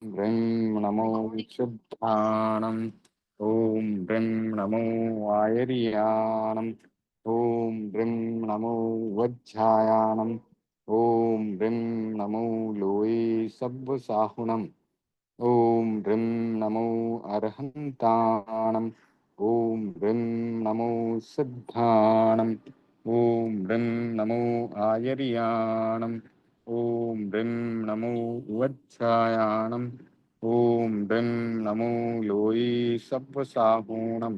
ब्रीं नमो शुद्धाणम् ॐ ब्रीं नमो आयर्याणम् ॐ ब्रीं नमो वज्झायाणम् ॐ ब्रीं नमो लोये सब्बसाहुणम् ॐ ब्रीं नमो अर्हन्ताणम् ॐ ब्रीं नमो सिद्धाणम् ॐ ब्रीं नमो आयर्याणम् ॐ ब्रीं नमो वत्सायाणम् ॐ ब्रीं नमो लोये सब्बसाहूणम्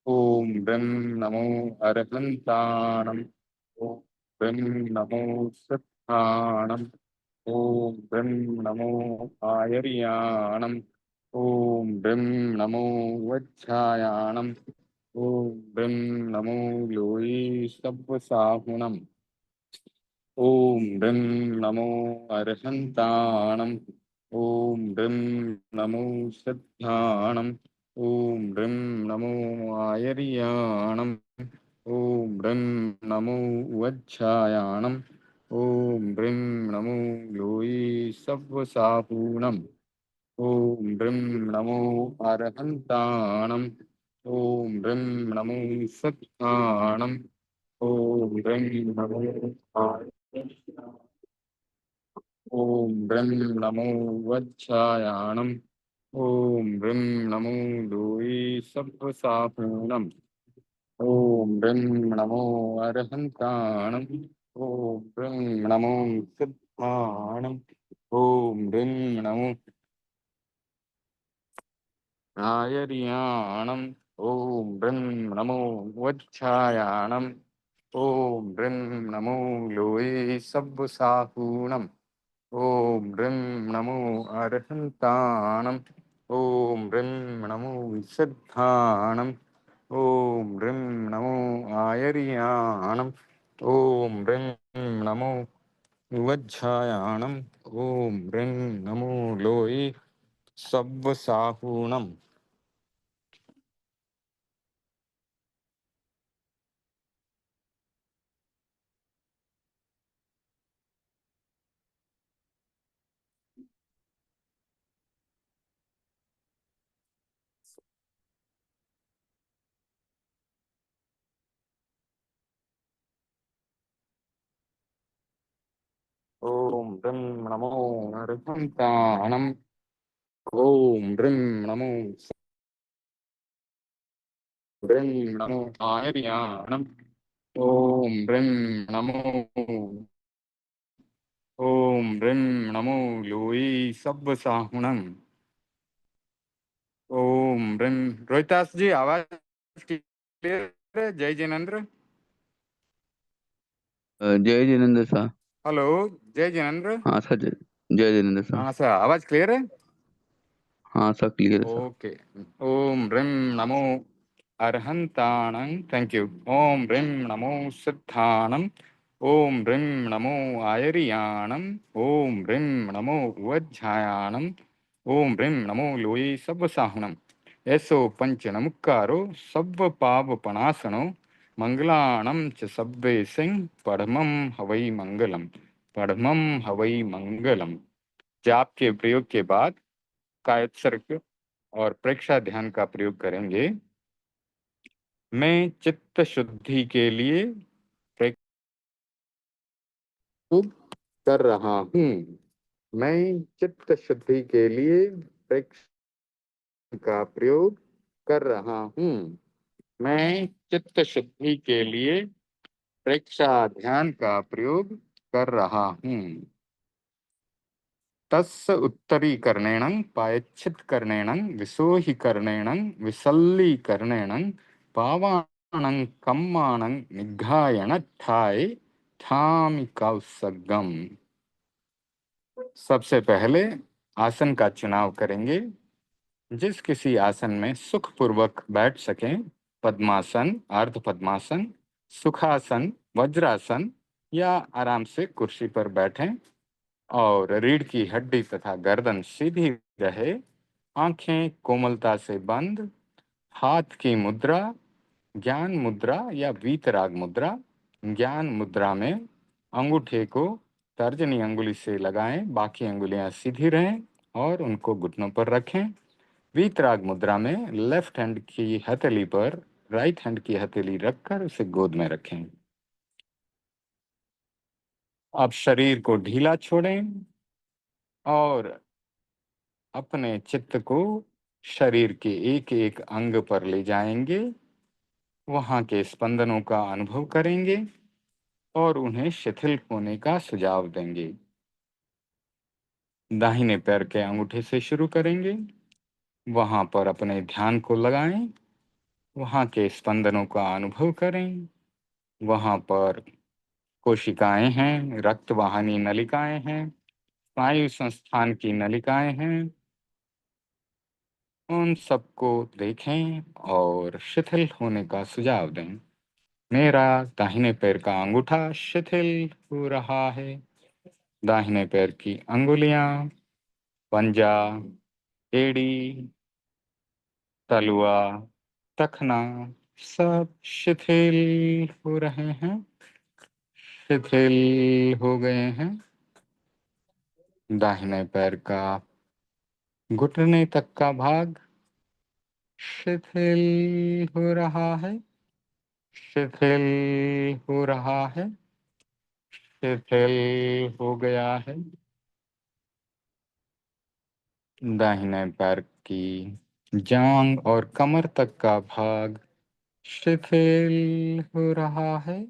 ॐ ब्रीं नमो अर्हन्ताणम् ॐ ब्रीं नमो सिद्धाणम् ॐ ब्रीं नमो आयर्याणम् ॐ ब्रीं नमो वत्सायाणम् ॐ ब्रीं नमो लोये सब्बसाहुणम् ॐ ब्रीं नमो अर्हन्ताणम् ॐ ब्रीं नमो सिद्धाणम् ॐ ब्रीं नमो आयर्याणम् ॐ ब्रीं नमो वज्झायाणम् ॐ ब्रीं नमो लोये सब्बसाहूणम् ॐ ब्रीं नमो अर्हन्ताणम् ॐ ब्रीं नमो सिद्धाणम् ॐ ब्रीं नमो ॐ ब्रीं नमो वत्सायाणम् ॐ ब्रीं नमो लोये सब्बसाहूणम् ॐ ब्रीं नमो अर्हन्ताणम् ॐ ब्रीं नमो सिद्धाणम् ॐ ब्रीं नमो आयर्याणम् ॐ ब्रीं नमो वत्सायाणम् ॐ ब्रीं नमो लोये सब्बसाहूणम् ॐ ब्रीं नमो अर्हन्ताणम् ॐ ब्रीं नमो सिद्धाणम् ॐ ब्रीं नमो आयर्याणम् ॐ ब्रीं नमो वज्झायाणम् ॐ ब्रीं नमो लोये सब्बसाहूणम् ॐ ब्रीं नमो अर्हन्ताणम् ॐ ब्रीं नमो ब्रीं नमो आयर्याणम् ॐ ब्रीं नमो ॐ ब्रीं नमो लोये सब्बसाहुणम् ॐ ब्रीं रोहितास जी आवाज क्लियर है? जय जिनेंद्र। जय जिनेंद्र सर। हेलो जय जिनेंद्र। हाँ सर, जय जिनेंद्र सर। हाँ सर आवाज क्लियर है? हाँ सर, क्लियर है sir. Okay. Om ब्रीं NaMo अर्हन्ताणं thank you. ओम ब्रीं नमो सिद्धाणं ओम ब्रीं नमो आयर्याणं ओम ब्रीं नमो वज्झायाणं ओम ब्रीं नमो लोये सब्बसाहुणम् ऐसो पंच नमुक्कारो सब्ब पाप पणासनो मंगलाणं च सब्बे सिंह पढ़मं हवै मंगलम पढ़मं हवै मंगलम। जाप के प्रयोग के बाद कायत्सर्ग और प्रेक्षा ध्यान का प्रयोग करेंगे। मैं चित्त शुद्धि के लिए प्रयोग कर रहा हूँ। मैं चित्त शुद्धि के लिए प्रेक्षा का प्रयोग कर रहा हूँ। मैं चित्त शुद्धि के लिए प्रेक्षा ध्यान का प्रयोग कर रहा हूँ। तस्य उत्तरीकरणेन पायच्छित्करणेन विसोहीकरणेन विसल्लीकरणेन पावाणं कम्माणं निघायणत्थाय थामि कौसर्गम। सबसे पहले आसन का चुनाव करेंगे। जिस किसी आसन में सुखपूर्वक बैठ सकें, पद्मासन, अर्ध पद्मासन, सुखासन, वज्रासन या आराम से कुर्सी पर बैठें और रीढ़ की हड्डी तथा गर्दन सीधी रहे। आंखें कोमलता से बंद। हाथ की मुद्रा ज्ञान मुद्रा या वीतराग मुद्रा। ज्ञान मुद्रा में अंगूठे को तर्जनी अंगुली से लगाएं, बाकी अंगुलियां सीधी रहें और उनको घुटनों पर रखें। वीतराग मुद्रा में लेफ्ट हैंड की हथेली पर राइट हैंड की हथेली रखकर उसे गोद में रखें। अब शरीर को ढीला छोड़ें और अपने चित्त को शरीर के एक एक अंग पर ले जाएंगे, वहां के स्पंदनों का अनुभव करेंगे और उन्हें शिथिल होने का सुझाव देंगे। दाहिने पैर के अंगूठे से शुरू करेंगे, वहां पर अपने ध्यान को लगाएं, वहां के स्पंदनों का अनुभव करें। वहां पर कोशिकाएं हैं, रक्तवाहिनी नलिकाएं हैं, स्नायु संस्थान की नलिकाएं हैं, उन सबको देखें और शिथिल होने का सुझाव दें। मेरा दाहिने पैर का अंगूठा शिथिल हो रहा है। दाहिने पैर की अंगुलियां, पंजा, एड़ी, तलुआ, टखना सब शिथिल हो रहे हैं, शिथिल हो गए हैं। दाहिने पैर का घुटने तक का भाग शिथिल हो रहा है, शिथिल हो रहा है, शिथिल हो गया है। दाहिने पैर की जांग और कमर तक का भाग शिथिल हो रहा है,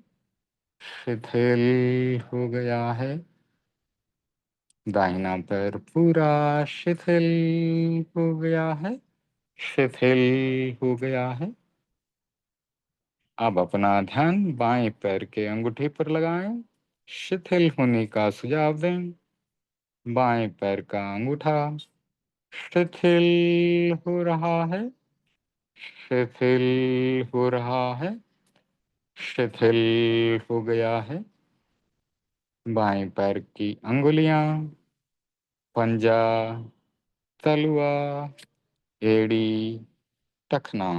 शिथिल हो गया है। दाहिना पैर पूरा शिथिल हो गया है, शिथिल हो गया है। अब अपना ध्यान बाएं पैर के अंगूठे पर लगाएं, शिथिल होने का सुझाव दें। बाएं पैर का अंगूठा शिथिल हो रहा है, शिथिल हो रहा है, शिथिल हो गया है। बाएं पैर की अंगुलियां, पंजा, तलुआ, एड़ी, टखना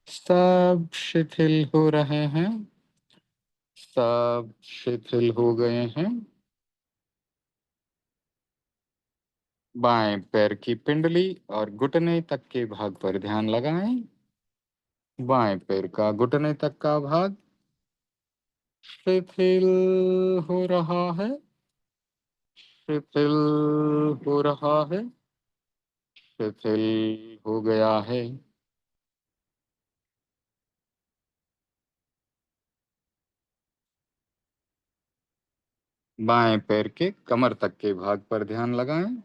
सब शिथिल हो रहे हैं, सब शिथिल हो गए हैं। बाएं पैर की पिंडली और घुटने तक के भाग पर ध्यान लगाएं। बाएं पैर का घुटने तक का भाग शिथिल हो रहा है, शिथिल हो रहा है, शिथिल हो गया है। बाएं पैर के कमर तक के भाग पर ध्यान लगाएं।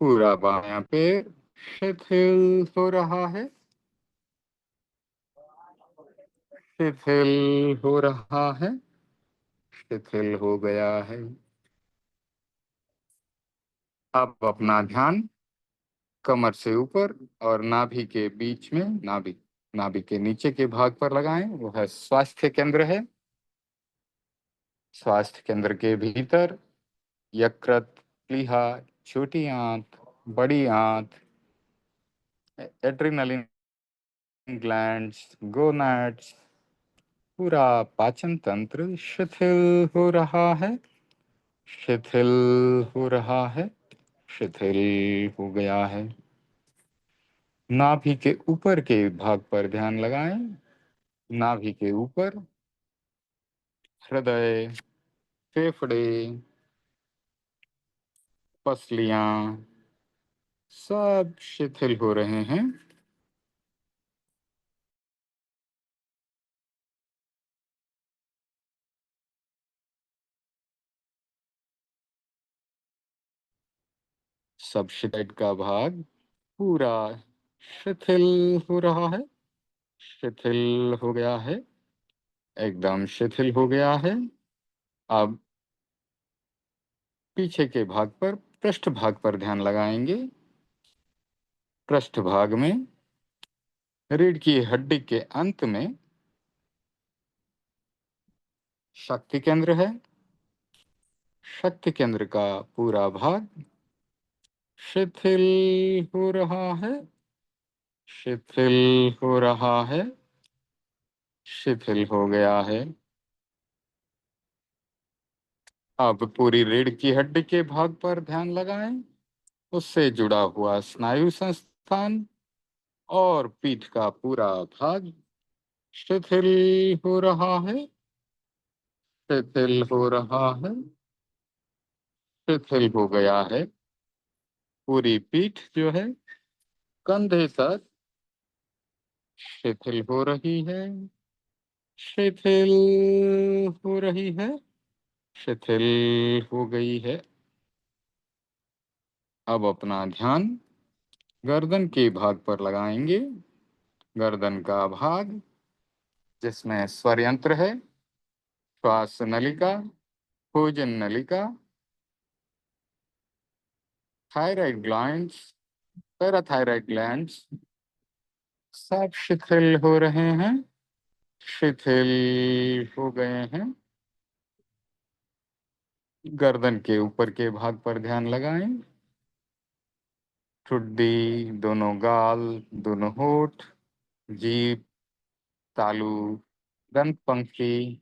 पूरा बायां पैर शिथिल हो रहा है, शिथिल हो रहा है, शिथिल हो गया है। अब अपना ध्यान कमर से ऊपर और नाभि के बीच में, नाभि नाभि के नीचे के भाग पर लगाएं। वो है स्वास्थ्य केंद्र है। स्वास्थ्य केंद्र के भीतर यकृत, प्लीहा, छोटी आंत, बड़ी आंत, एड्रिनलिन ग्लैंड्स, गोनाड्स, पूरा पाचन तंत्र शिथिल हो रहा है, शिथिल हो रहा है, शिथिल हो गया है। नाभि के ऊपर के भाग पर ध्यान लगाएं। नाभि के ऊपर हृदय, फेफड़े, पसलियां सब शिथिल हो रहे हैं। सब शिथिल का भाग पूरा शिथिल हो रहा है, शिथिल हो गया है, एकदम शिथिल हो गया है। अब पीछे के भाग पर, पृष्ठ भाग पर ध्यान लगाएंगे। पृष्ठ भाग में रीढ़ की हड्डी के अंत में शक्ति केंद्र है। शक्ति केंद्र का पूरा भाग शिथिल हो रहा है, शिथिल हो रहा है, शिथिल हो गया है। अब पूरी रीढ़ की हड्डी के भाग पर ध्यान लगाएं, उससे जुड़ा हुआ स्नायु संस्थान और पीठ का पूरा भाग शिथिल हो रहा है, शिथिल हो रहा है, शिथिल हो गया है। पूरी पीठ जो है कंधे तक शिथिल हो रही है, शिथिल हो रही है, शिथिल हो गई है। अब अपना ध्यान गर्दन के भाग पर लगाएंगे। गर्दन का भाग जिसमें स्वर यंत्र है, श्वास नलिका, भोजन नलिका, थायराइड ग्लैंड्स, पैराथायराइड ग्लैंड्स सब शिथिल हो रहे हैं, शिथिल हो गए हैं। गर्दन के ऊपर के भाग पर ध्यान लगाएं। ठुड्डी, दोनों गाल, दोनों होठ, जीभ, तालू, दंत पंक्ति,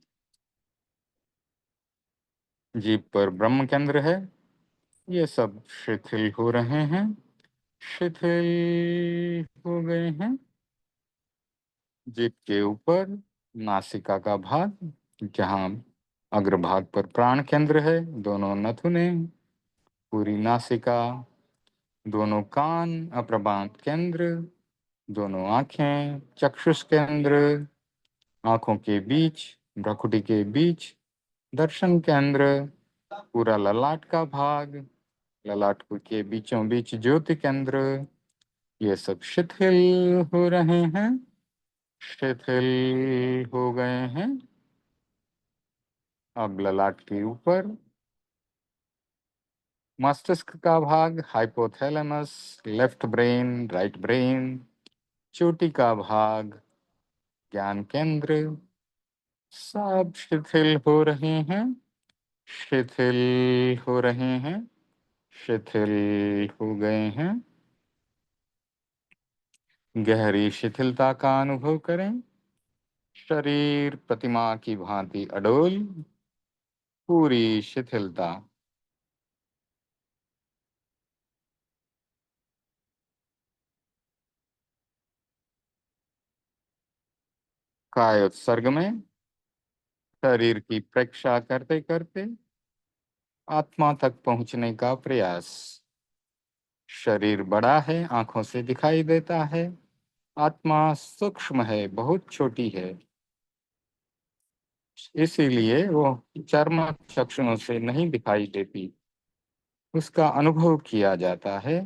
जीभ पर ब्रह्म केंद्र है, ये सब शिथिल हो रहे हैं, शिथिल हो गए हैं। जीभ के ऊपर नासिका का भाग, जहाँ अग्रभाग पर प्राण केंद्र है, दोनों नथुने, पूरी नासिका, दोनों कान, अप्रभात केंद्र, दोनों आंखें, चक्षुष केंद्र, आंखों के बीच, भ्रुकुटी के बीच दर्शन केंद्र, पूरा ललाट का भाग, ललाट के बीचों बीच ज्योति केंद्र, ये सब शिथिल हो रहे हैं, शिथिल हो गए हैं। अब ललाट के ऊपर मस्तिष्क का भाग, hypothalamus, left brain, right brain, चोटी का भाग, ज्ञान केंद्र, सब शिथिल हो रहे हैं, शिथिल हो रहे हैं, शिथिल हो गए हैं। गहरी शिथिलता का अनुभव करें। शरीर प्रतिमा की भांति अडोल, पूरी शिथिलता। कायोत्सर्ग में शरीर की प्रेक्षा करते करते आत्मा तक पहुंचने का प्रयास। शरीर बड़ा है, आंखों से दिखाई देता है, आत्मा सूक्ष्म है, बहुत छोटी है, इसीलिए वो चर्म चक्षुओं से नहीं दिखाई देती, उसका अनुभव किया जाता है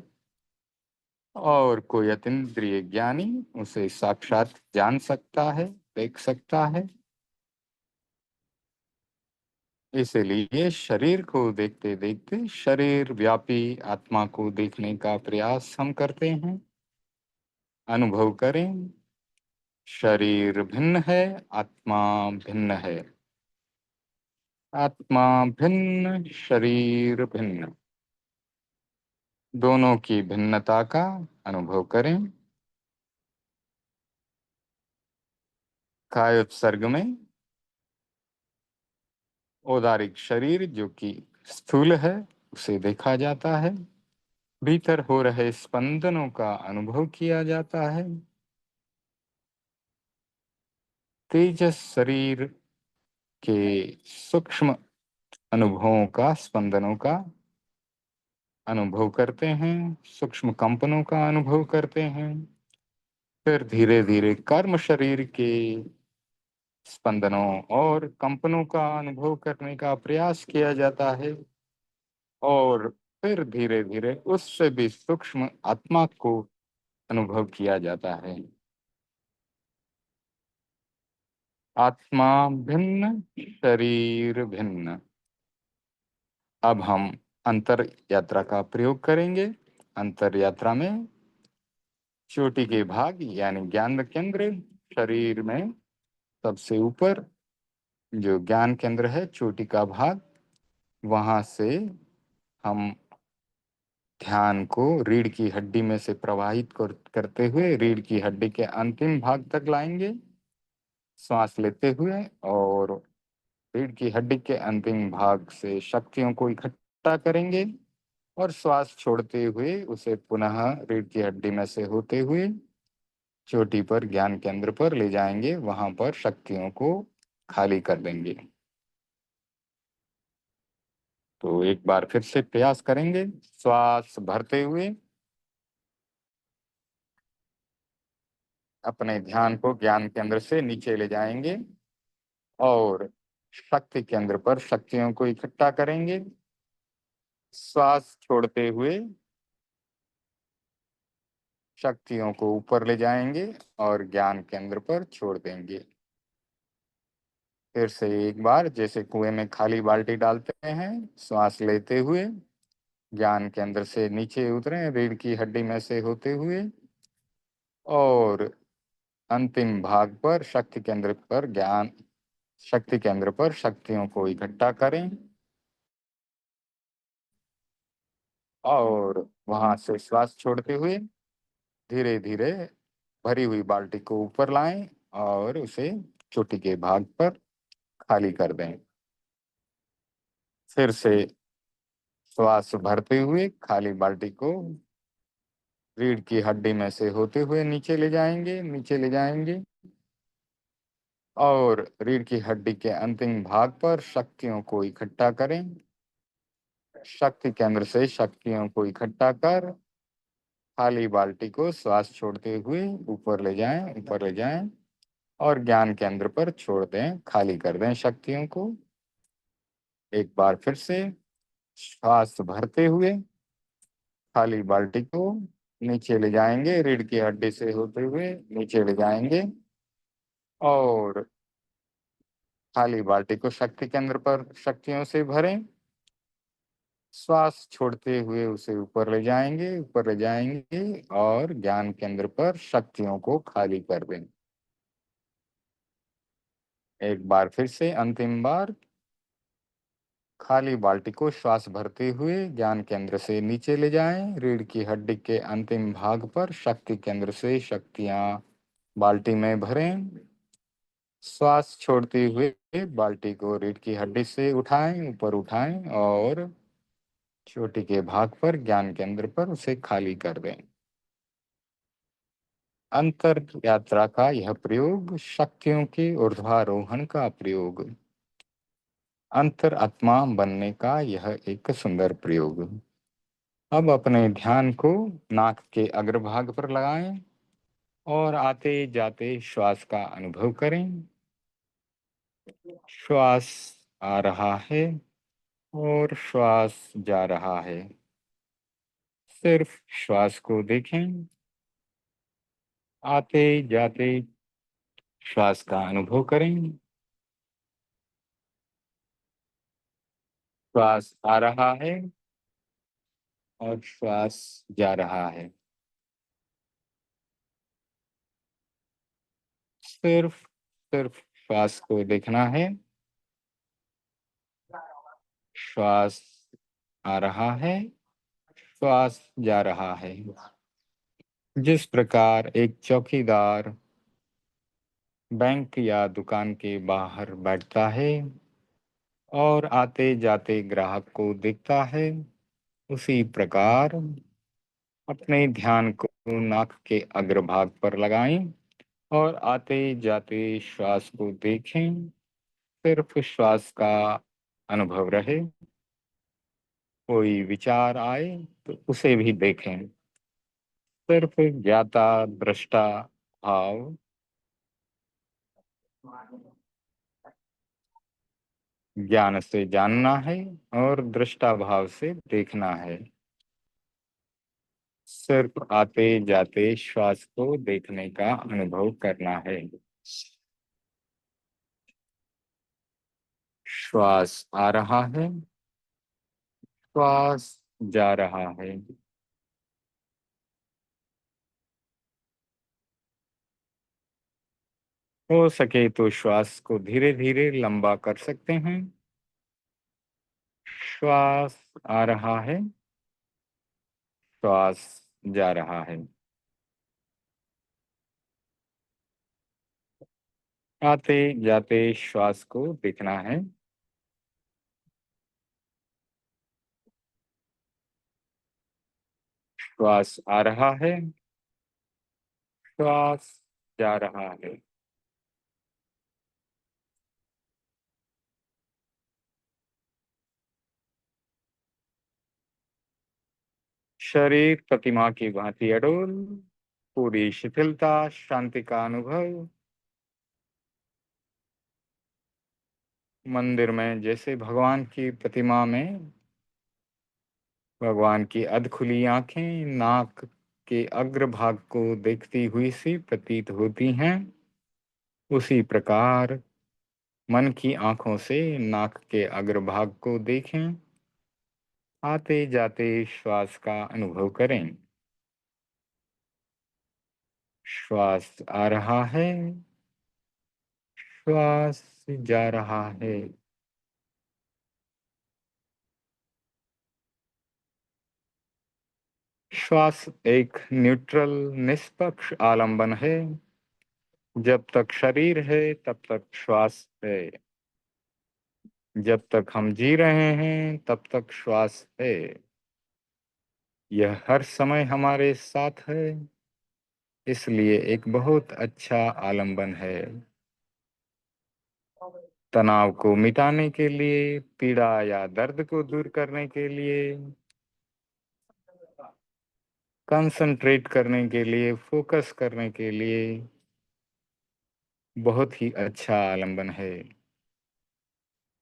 और कोई अतीन्द्रिय ज्ञानी उसे साक्षात जान सकता है, देख सकता है। इसलिए शरीर को देखते देखते शरीर व्यापी आत्मा को देखने का प्रयास हम करते हैं। अनुभव करें, शरीर भिन्न है, आत्मा भिन्न है, आत्मा भिन्न, शरीर भिन्न, दोनों की भिन्नता का अनुभव करें। कायोत्सर्ग में औदारिक शरीर जो कि स्थूल है उसे देखा जाता है, भीतर हो रहे स्पंदनों का अनुभव किया जाता है। तेजस शरीर के सूक्ष्म अनुभवों का, स्पंदनों का अनुभव करते हैं, सूक्ष्म कंपनों का अनुभव करते हैं। फिर धीरे धीरे कर्म शरीर के स्पंदनों और कंपनों का अनुभव करने का प्रयास किया जाता है और फिर धीरे धीरे उससे भी सूक्ष्म आत्मा को अनुभव किया जाता है। आत्मा भिन्न, शरीर भिन्न। अब हम अंतर यात्रा का प्रयोग करेंगे। अंतर यात्रा में चोटी के भाग यानी ज्ञान केंद्र, शरीर में सबसे ऊपर जो ज्ञान केंद्र है, चोटी का भाग, वहां से हम ध्यान को रीढ़ की हड्डी में से प्रवाहित करते हुए रीढ़ की हड्डी के अंतिम भाग तक लाएंगे, सांस लेते हुए और रीढ़ की हड्डी के अंतिम भाग से शक्तियों को इकट्ठा करेंगे और श्वास छोड़ते हुए उसे पुनः रीढ़ की हड्डी में से होते हुए चोटी पर ज्ञान केंद्र पर ले जाएंगे, वहां पर शक्तियों को खाली कर देंगे। तो एक बार फिर से प्रयास करेंगे। श्वास भरते हुए अपने ध्यान को ज्ञान केंद्र से नीचे ले जाएंगे और शक्ति केंद्र पर शक्तियों को इकट्ठा करेंगे। श्वास छोड़ते हुए शक्तियों को ऊपर ले जाएंगे और ज्ञान केंद्र पर छोड़ देंगे। फिर से एक बार जैसे कुएं में खाली बाल्टी डालते हैं, श्वास लेते हुए ज्ञान केंद्र से नीचे उतरें रीढ़ की हड्डी में से होते हुए और अंतिम भाग पर शक्ति केंद्र पर शक्तियों को इकट्ठा करें और वहां से श्वास छोड़ते हुए धीरे धीरे भरी हुई बाल्टी को ऊपर लाएं और उसे चोटी के भाग पर खाली कर दें। फिर से श्वास भरते हुए खाली बाल्टी को रीढ़ की हड्डी में से होते हुए नीचे ले जाएंगे और रीढ़ की हड्डी के अंतिम भाग पर शक्तियों को इकट्ठा करें। शक्ति केंद्र से शक्तियों को इकट्ठा कर खाली बाल्टी को श्वास छोड़ते हुए ऊपर ले जाएं और ज्ञान केंद्र पर छोड़ दें, खाली कर दें शक्तियों को। एक बार फिर से श्वास भरते हुए खाली बाल्टी को नीचे ले जाएंगे, रीढ़ की हड्डी से होते हुए नीचे ले जाएंगे और खाली बाल्टी को शक्ति केंद्र पर शक्तियों से भरें। श्वास छोड़ते हुए उसे ऊपर ले जाएंगे और ज्ञान केंद्र पर शक्तियों को खाली कर दें। एक बार फिर से अंतिम बार खाली बाल्टी को श्वास भरते हुए ज्ञान केंद्र से नीचे ले जाएं, रीढ़ की हड्डी के अंतिम भाग पर शक्ति केंद्र से शक्तियां बाल्टी में भरें। श्वास छोड़ते हुए बाल्टी को रीढ़ की हड्डी से ऊपर उठाएं और चोटी के भाग पर ज्ञान केंद्र पर उसे खाली कर दें। अंतर यात्रा का यह प्रयोग शक्तियों के ऊर्ध्वारोहण का प्रयोग, अंतर आत्मा बनने का यह एक सुंदर प्रयोग। अब अपने ध्यान को नाक के अग्रभाग पर लगाएं और आते जाते श्वास का अनुभव करें। श्वास आ रहा है और श्वास जा रहा है। सिर्फ श्वास को देखें। आते जाते श्वास का अनुभव करें। श्वास आ रहा है और श्वास जा रहा है। सिर्फ सिर्फ श्वास को देखना है। श्वास आ रहा है, श्वास जा रहा है। जिस प्रकार एक चौकीदार बैंक या दुकान के बाहर बैठता है और आते जाते ग्राहक को देखता है, उसी प्रकार अपने ध्यान को नाक के अग्रभाग पर लगाएं और आते जाते श्वास को देखें। सिर्फ श्वास का अनुभव रहे। कोई विचार आए तो उसे भी देखें। सिर्फ ज्ञाता दृष्टा भाव, ज्ञान से जानना है और दृष्टा भाव से देखना है। सिर्फ आते जाते श्वास को देखने का अनुभव करना है। श्वास आ रहा है, श्वास जा रहा है। हो सके तो श्वास को धीरे धीरे लंबा कर सकते हैं। श्वास आ रहा है, श्वास जा रहा है। आते जाते श्वास को देखना है। श्वास आ रहा है, श्वास जा रहा है। शरीर प्रतिमा की भांति अडोल, पूरी शिथिलता, शांति का अनुभव। मंदिर में जैसे भगवान की प्रतिमा में भगवान की अधखुली आंखें नाक के अग्रभाग को देखती हुई सी प्रतीत होती हैं, उसी प्रकार मन की आंखों से नाक के अग्रभाग को देखें, आते जाते श्वास का अनुभव करें। श्वास आ रहा है, श्वास जा रहा है। श्वास एक न्यूट्रल निष्पक्ष आलंबन है। जब तक शरीर है तब तक श्वास है, जब तक हम जी रहे हैं तब तक श्वास है। यह हर समय हमारे साथ है, इसलिए एक बहुत अच्छा आलंबन है। तनाव को मिटाने के लिए, पीड़ा या दर्द को दूर करने के लिए, कंसंट्रेट करने के लिए, फोकस करने के लिए बहुत ही अच्छा आलंबन है।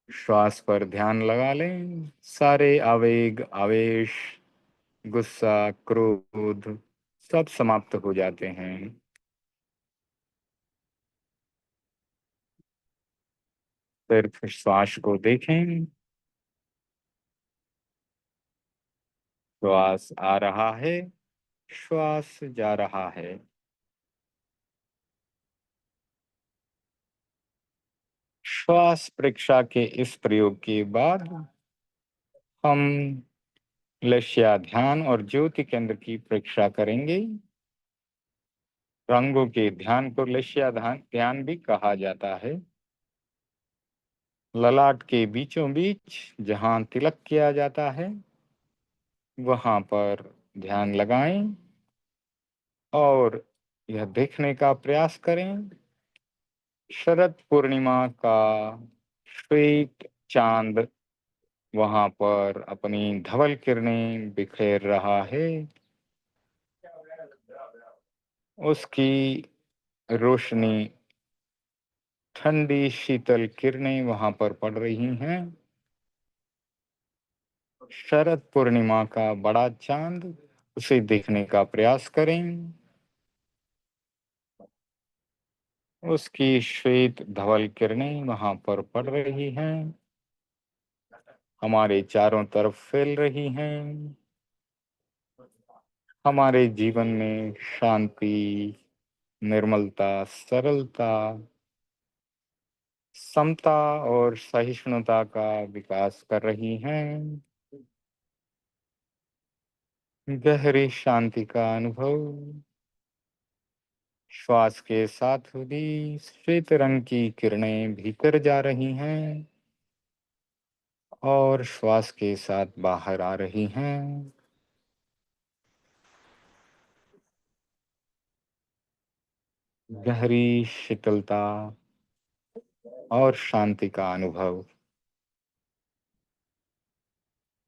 श्वास पर ध्यान लगा लें। सारे आवेग, आवेश, गुस्सा, क्रोध सब समाप्त हो जाते हैं। सिर्फ श्वास को देखें। श्वास आ रहा है, श्वास जा रहा है। श्वास परीक्षा के इस प्रयोग के बाद हम लक्ष्य ध्यान और ज्योति केंद्र की परीक्षा करेंगे। रंगों के ध्यान को लक्ष्य ध्यान भी कहा जाता है। ललाट के बीचों बीच जहां तिलक किया जाता है, वहां पर ध्यान लगाएं और यह देखने का प्रयास करें, शरद पूर्णिमा का श्वेत चांद वहां पर अपनी धवल किरणें बिखेर रहा है। उसकी रोशनी, ठंडी शीतल किरणें वहां पर पड़ रही हैं। शरद पूर्णिमा का बड़ा चांद, उसे देखने का प्रयास करें। उसकी श्वेत धवल किरणें वहां पर पड़ रही हैं, हमारे चारों तरफ फैल रही हैं। हमारे जीवन में शांति, निर्मलता, सरलता, समता और सहिष्णुता का विकास कर रही हैं। गहरी शांति का अनुभव। श्वास के साथ भी श्वेत रंग की किरणें भीतर जा रही हैं और श्वास के साथ बाहर आ रही हैं। गहरी शीतलता और शांति का अनुभव।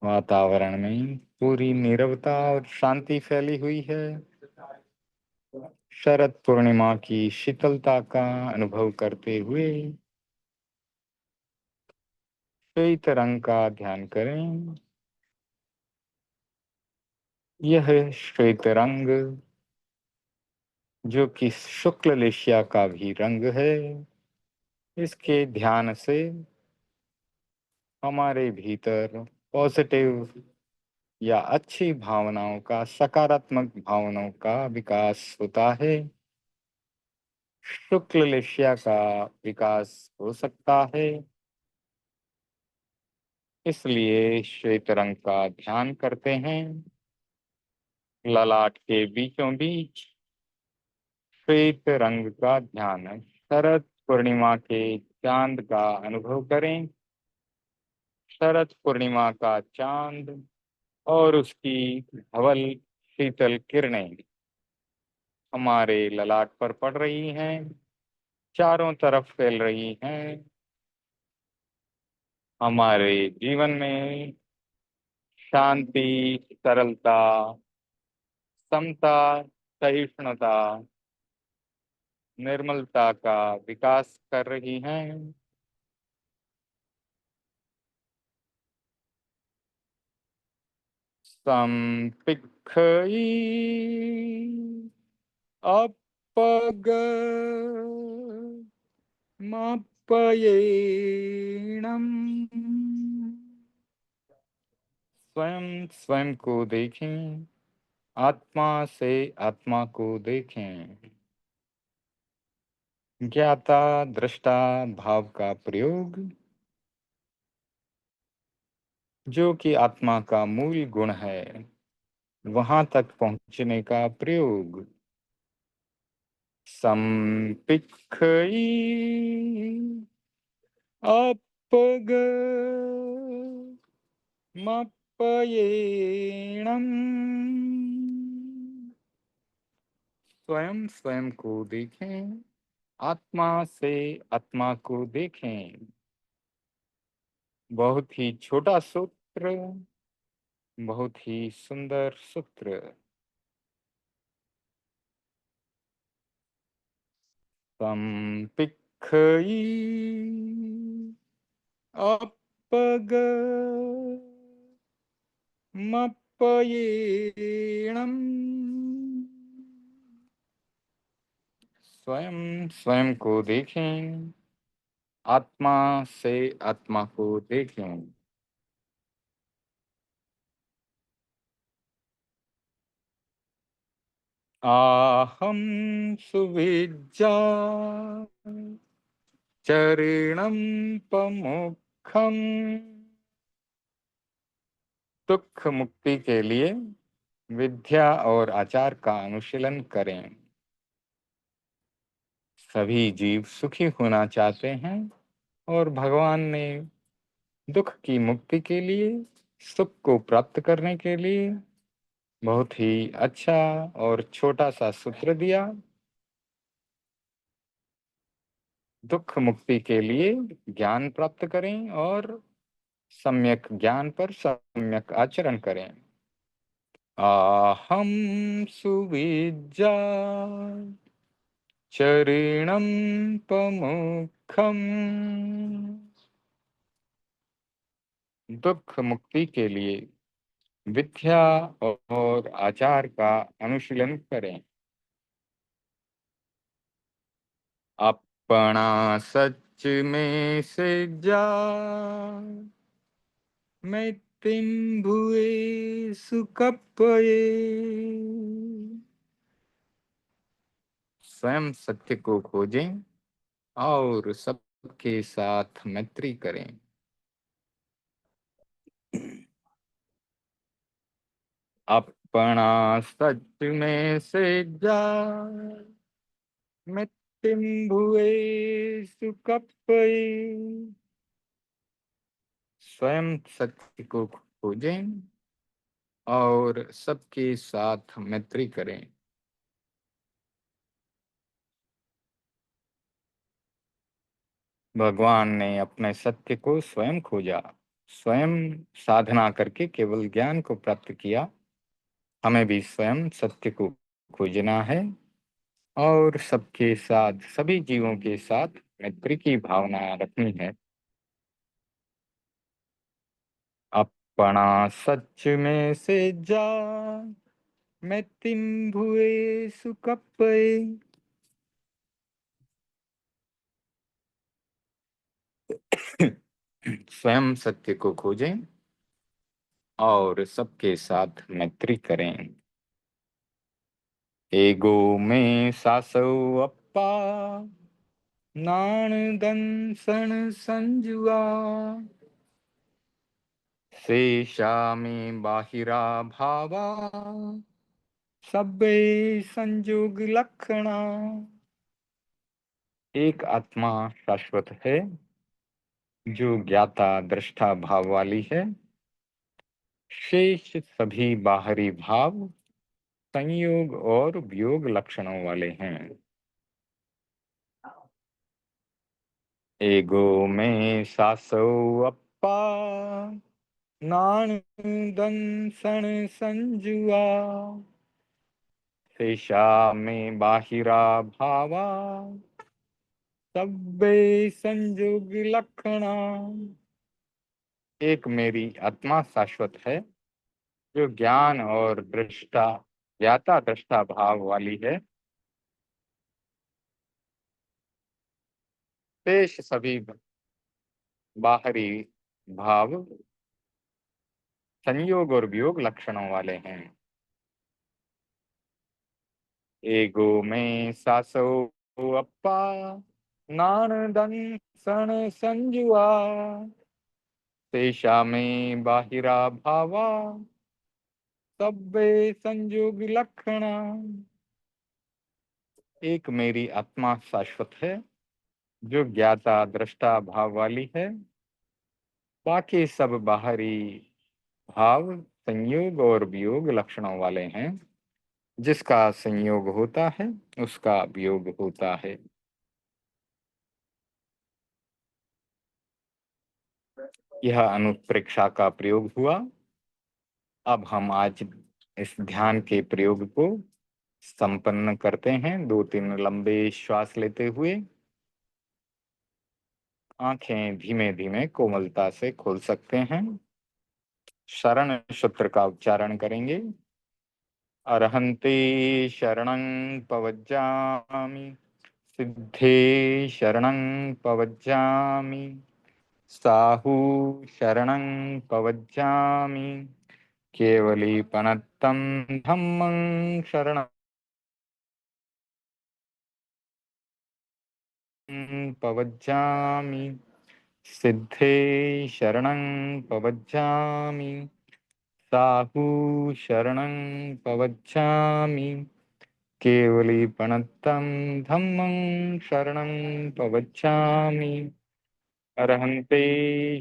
वातावरण में पूरी नीरवता और शांति फैली हुई है। शरद पूर्णिमा की शीतलता का अनुभव करते हुए श्वेत रंग का ध्यान करें। यह श्वेत रंग, जो कि शुक्ल लेशिया का भी रंग है, इसके ध्यान से हमारे भीतर पॉजिटिव या अच्छी भावनाओं का, सकारात्मक भावनाओं का विकास होता है। शुक्ल लेशिया का विकास हो सकता है। इसलिए श्वेत रंग का ध्यान करते हैं। ललाट के बीचों बीच श्वेत रंग का ध्यान है। शरद पूर्णिमा के चांद का अनुभव करें। शरद पूर्णिमा का चांद और उसकी धवल शीतल किरणें हमारे ललाट पर पड़ रही हैं, चारों तरफ फैल रही हैं। हमारे जीवन में शांति, सरलता, समता, सहिष्णुता, निर्मलता का विकास कर रही हैं। संपिक्खई अपग मप्पयेणम। स्वयं स्वयं को देखें, आत्मा से आत्मा को देखें। ज्ञाता दृष्टा भाव का प्रयोग, जो कि आत्मा का मूल गुण है, वहां तक पहुंचने का प्रयोग। संपिक्खई अपग मप्पयेणम। स्वयं स्वयं को देखें, आत्मा से आत्मा को देखें। बहुत ही छोटा सूत्र, बहुत ही सुंदर सूत्र। संपिक्खई अपग मप्पयेणम। स्वयं स्वयं को देखें, आत्मा से आत्मा को देखें। आहम सुविज्जा चरणम पमुखम। दुख मुक्ति के लिए विद्या और आचार का अनुशीलन करें। सभी जीव सुखी होना चाहते हैं और भगवान ने दुख की मुक्ति के लिए, सुख को प्राप्त करने के लिए बहुत ही अच्छा और छोटा सा सूत्र दिया। दुख मुक्ति के लिए ज्ञान प्राप्त करें और सम्यक ज्ञान पर सम्यक आचरण करें। आहम सुविज्जा चरणम पमुखम। दुख मुक्ति के लिए विद्या और आचार का अनुशीलन करें। अपना सच में से जा मैं तिन भुए सुकपये। स्वयं सत्य को खोजें और सबके साथ मैत्री करें। अपना सच में से जा मैं तिन भुए सुकपये। स्वयं सत्य को खोजें और सबके साथ मैत्री करें। भगवान ने अपने सत्य को स्वयं खोजा, स्वयं साधना करके केवल ज्ञान को प्राप्त किया। हमें भी स्वयं सत्य को खोजना है और सबके साथ, सभी जीवों के साथ मैत्री की भावना रखनी है। अपना सच में से जा मैं तिन भुए सुकपये। स्वयं सत्य को खोजें और सबके साथ मैत्री करें। एगो में सासव अप्पा नाण दंसन संजुआ। शेषा में बाहिरा भावा सब्बे संजोग लक्षणा। एक आत्मा शाश्वत है जो ज्ञाता दृष्टा भाव वाली है। शेष सभी बाहरी भाव संयोग और वियोग लक्षणों वाले हैं। एगो में सासो अप्पा, नान दंसन संजुआ, शेषा में बाहिरा भावा, सब्बे संयोग लक्षणा। एक मेरी आत्मा शाश्वत है, जो ज्ञान और दृष्टा ज्ञाता दृष्टा भाव वाली है। शेष सभी बाहरी भाव संयोग और वियोग लक्षणों वाले हैं। एगो में सासो अप्पा, नान दन सन संजुआ, शेषा में बाहिरा भावा, सब्बे संयोग लक्षणा। एक मेरी आत्मा शाश्वत है, जो ज्ञाता दृष्टा भाव वाली है। बाकी सब बाहरी भाव संयोग और वियोग लक्षणों वाले हैं। जिसका संयोग होता है उसका वियोग होता है। यह अनुप्रेक्षा का प्रयोग हुआ। अब हम आज इस ध्यान के प्रयोग को संपन्न करते हैं। 2-3 लंबे श्वास लेते हुए आंखें धीमे धीमे कोमलता से खोल सकते हैं। शरण सूत्र का उच्चारण करेंगे। अरहन्ते शरणं पवज्जामि, सिद्धे शरणं पवज्जामि, साहु शरणं पवज्जामि, केवलीपनत्तं धम्मं शरणं पवज्जामि, सिद्धे शरणं पवज्जामि, साहु शरणं पवज्जामि, केवलीपनत्तं धम्मं शरणं पवज्जामि। अरहन्ते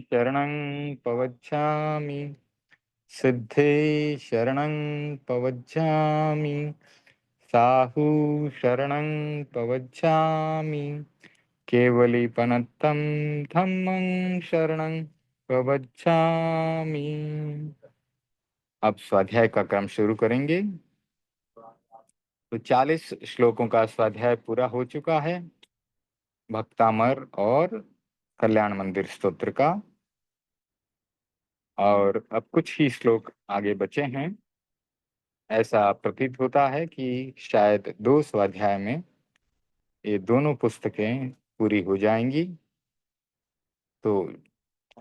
शरणं पवज्जामि, सिद्धे शरणं पवज्जामि, साहु शरणं पवज्जामि, केवलीपनत्तं धम्मं शरणं पवज्जामि। अब स्वाध्याय का क्रम शुरू करेंगे। तो 40 श्लोकों का स्वाध्याय पूरा हो चुका है, भक्तामर और कल्याण मंदिर स्तोत्र का। और अब कुछ ही श्लोक आगे बचे हैं। ऐसा प्रतीत होता है कि शायद 2 स्वाध्याय में ये दोनों पुस्तकें पूरी हो जाएंगी। तो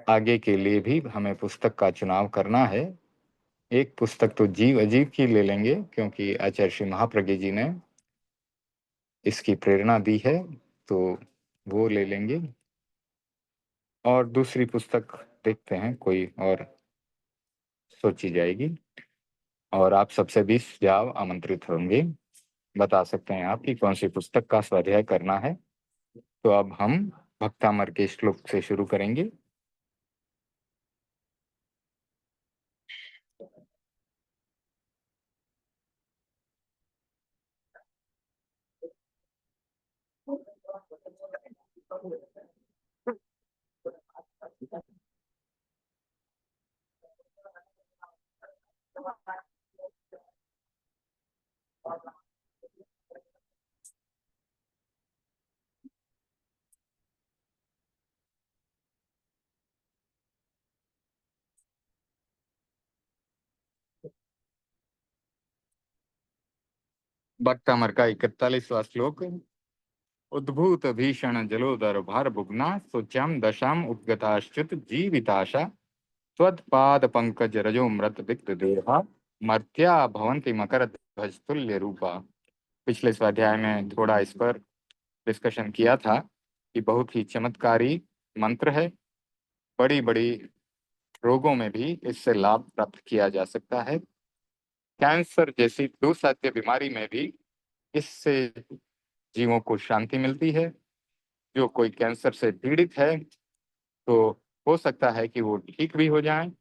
आगे के लिए भी हमें पुस्तक का चुनाव करना है। एक पुस्तक तो जीव अजीव की ले लेंगे, क्योंकि आचार्य श्री महाप्रज्ञ जी ने इसकी प्रेरणा दी है, तो वो ले लेंगे। और दूसरी पुस्तक देखते हैं कोई और सोची जाएगी। और आप सबसे भी सुझाव आमंत्रित होंगे। बता सकते हैं आप कि कौन सी पुस्तक का स्वाध्याय करना है। तो अब हम भक्तामर के श्लोक से शुरू करेंगे। भक्तामर का 41वां श्लोक। उद्भूत भीषण जलोदर भार भुग्ना, सोच्याम दशाम उपगताश्च्युत जीविताशा, त्वत्पाद पंकज रजो मृत दिक्त देहा, मर्त्या भवन्ति मकर ध्वज तुल्य रूपा। पिछले स्वाध्याय में थोड़ा इस पर डिस्कशन किया था कि बहुत ही चमत्कारी मंत्र है। बड़ी बड़ी रोगों में भी इससे लाभ प्राप्त किया जा सकता है। कैंसर जैसी दुस्साध्य बीमारी में भी इससे जीवों को शांति मिलती है। जो कोई कैंसर से पीड़ित है तो हो सकता है कि वो ठीक भी हो जाए।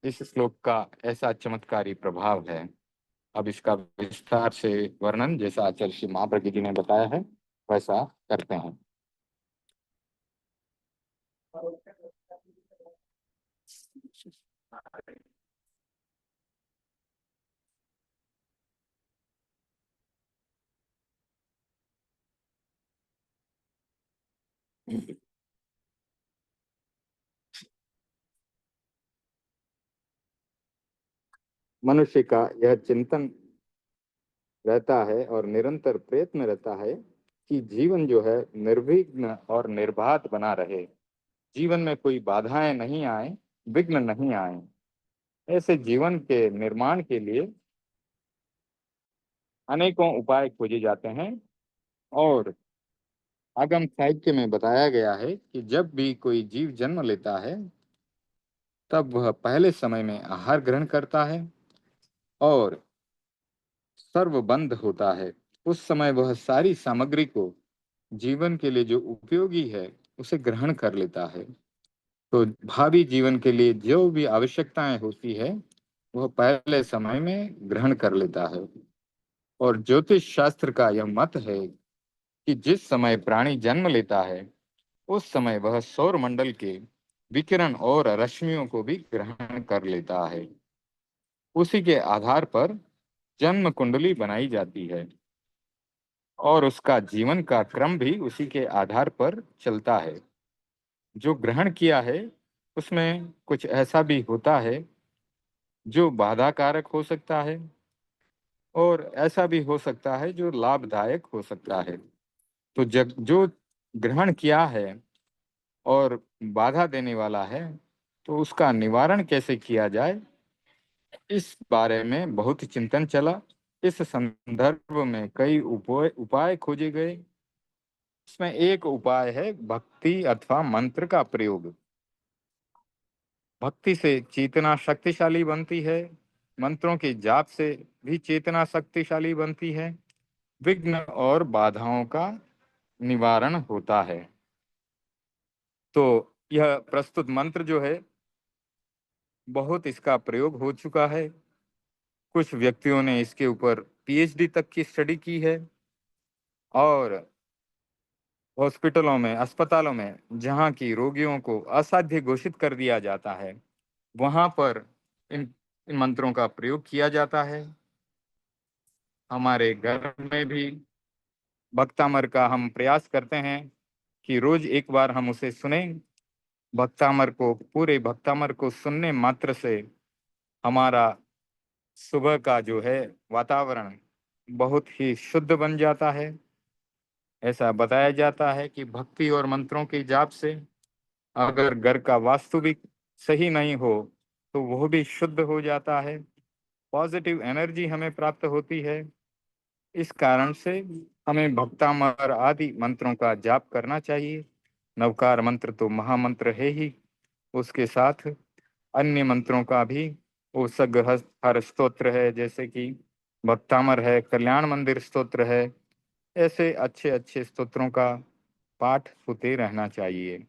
इस श्लोक का ऐसा चमत्कारी प्रभाव है। अब इसका विस्तार से वर्णन जैसा आचार्य श्री महाप्रज्ञ जी ने बताया है वैसा करते हैं। मनुष्य का यह चिंतन रहता है और निरंतर प्रयत्न रहता है कि जीवन जो है निर्विघ्न और निर्बाध बना रहे, जीवन में कोई बाधाएं नहीं आए, विघ्न नहीं आए। ऐसे जीवन के निर्माण के लिए अनेकों उपाय खोजे जाते हैं और आगम साहित्य में बताया गया है कि जब भी कोई जीव जन्म लेता है तब वह पहले समय में आहार ग्रहण करता है और सर्वबंध होता है। उस समय वह सारी सामग्री को जीवन के लिए जो उपयोगी है उसे ग्रहण कर लेता है। तो भावी जीवन के लिए जो भी आवश्यकताएं होती है वह पहले समय में ग्रहण कर लेता है। और ज्योतिष शास्त्र का यह मत है कि जिस समय प्राणी जन्म लेता है उस समय वह सौर मंडल के विकिरण और रश्मियों को भी ग्रहण कर लेता है। उसी के आधार पर जन्म कुंडली बनाई जाती है और उसका जीवन का क्रम भी उसी के आधार पर चलता है। जो ग्रहण किया है उसमें कुछ ऐसा भी होता है जो बाधा कारक हो सकता है और ऐसा भी हो सकता है जो लाभदायक हो सकता है। तो जब जो ग्रहण किया है और बाधा देने वाला है तो उसका निवारण कैसे किया जाए, इस बारे में बहुत चिंतन चला। इस संदर्भ में कई उपाय उपाय खोजे गए। इसमें एक उपाय है भक्ति अथवा मंत्र का प्रयोग। भक्ति से चेतना शक्तिशाली बनती है, मंत्रों के जाप से भी चेतना शक्तिशाली बनती है, विघ्न और बाधाओं का निवारण होता है। तो यह प्रस्तुत मंत्र जो है बहुत इसका प्रयोग हो चुका है। कुछ व्यक्तियों ने इसके ऊपर पीएचडी तक की स्टडी की है और हॉस्पिटलों में, अस्पतालों में जहाँ की रोगियों को असाध्य घोषित कर दिया जाता है वहां पर इन मंत्रों का प्रयोग किया जाता है। हमारे घर में भी भक्तामर का हम प्रयास करते हैं कि रोज एक बार हम उसे सुने। भक्तामर को, पूरे भक्तामर को सुनने मात्र से हमारा सुबह का जो है वातावरण बहुत ही शुद्ध बन जाता है। ऐसा बताया जाता है कि भक्ति और मंत्रों के जाप से अगर घर का वास्तुविक सही नहीं हो तो वह भी शुद्ध हो जाता है, पॉजिटिव एनर्जी हमें प्राप्त होती है। इस कारण से हमें भक्तामर आदि मंत्रों का जाप करना चाहिए। नवकार मंत्र तो महामंत्र है ही, उसके साथ अन्य मंत्रों का भी, वो हर स्तोत्र है जैसे कि भक्तामर है, कल्याण मंदिर स्तोत्र है, ऐसे अच्छे अच्छे स्तोत्रों का पाठ होते रहना चाहिए।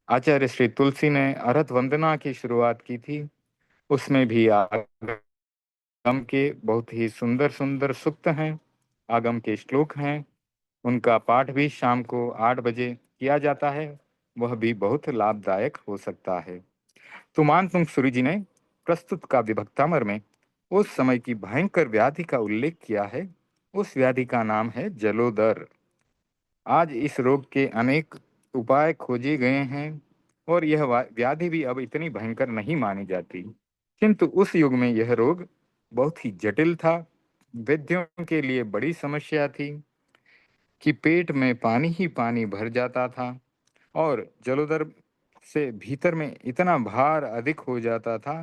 आचार्य श्री तुलसी ने अरहत वंदना की शुरुआत की थी, उसमें भी आगम के बहुत ही सुंदर सुंदर सूक्त हैं, आगम के श्लोक हैं। उनका पाठ भी शाम को 8 बजे किया जाता है, वह भी बहुत लाभदायक हो सकता है। तो मानसिंह सूरी जी ने प्रस्तुत काव्य भक्तामर में उस समय की भयंकर व्याधि का उल्लेख किया है। उस व्याधि का नाम है जलोदर। आज इस रोग के अनेक उपाय खोजे गए हैं और यह व्याधि भी अब इतनी भयंकर नहीं मानी जाती, किंतु उस युग में यह रोग बहुत ही जटिल था। वैद्यों के लिए बड़ी समस्या थी कि पेट में पानी ही पानी भर जाता था और जलोदर से भीतर में इतना भार अधिक हो जाता था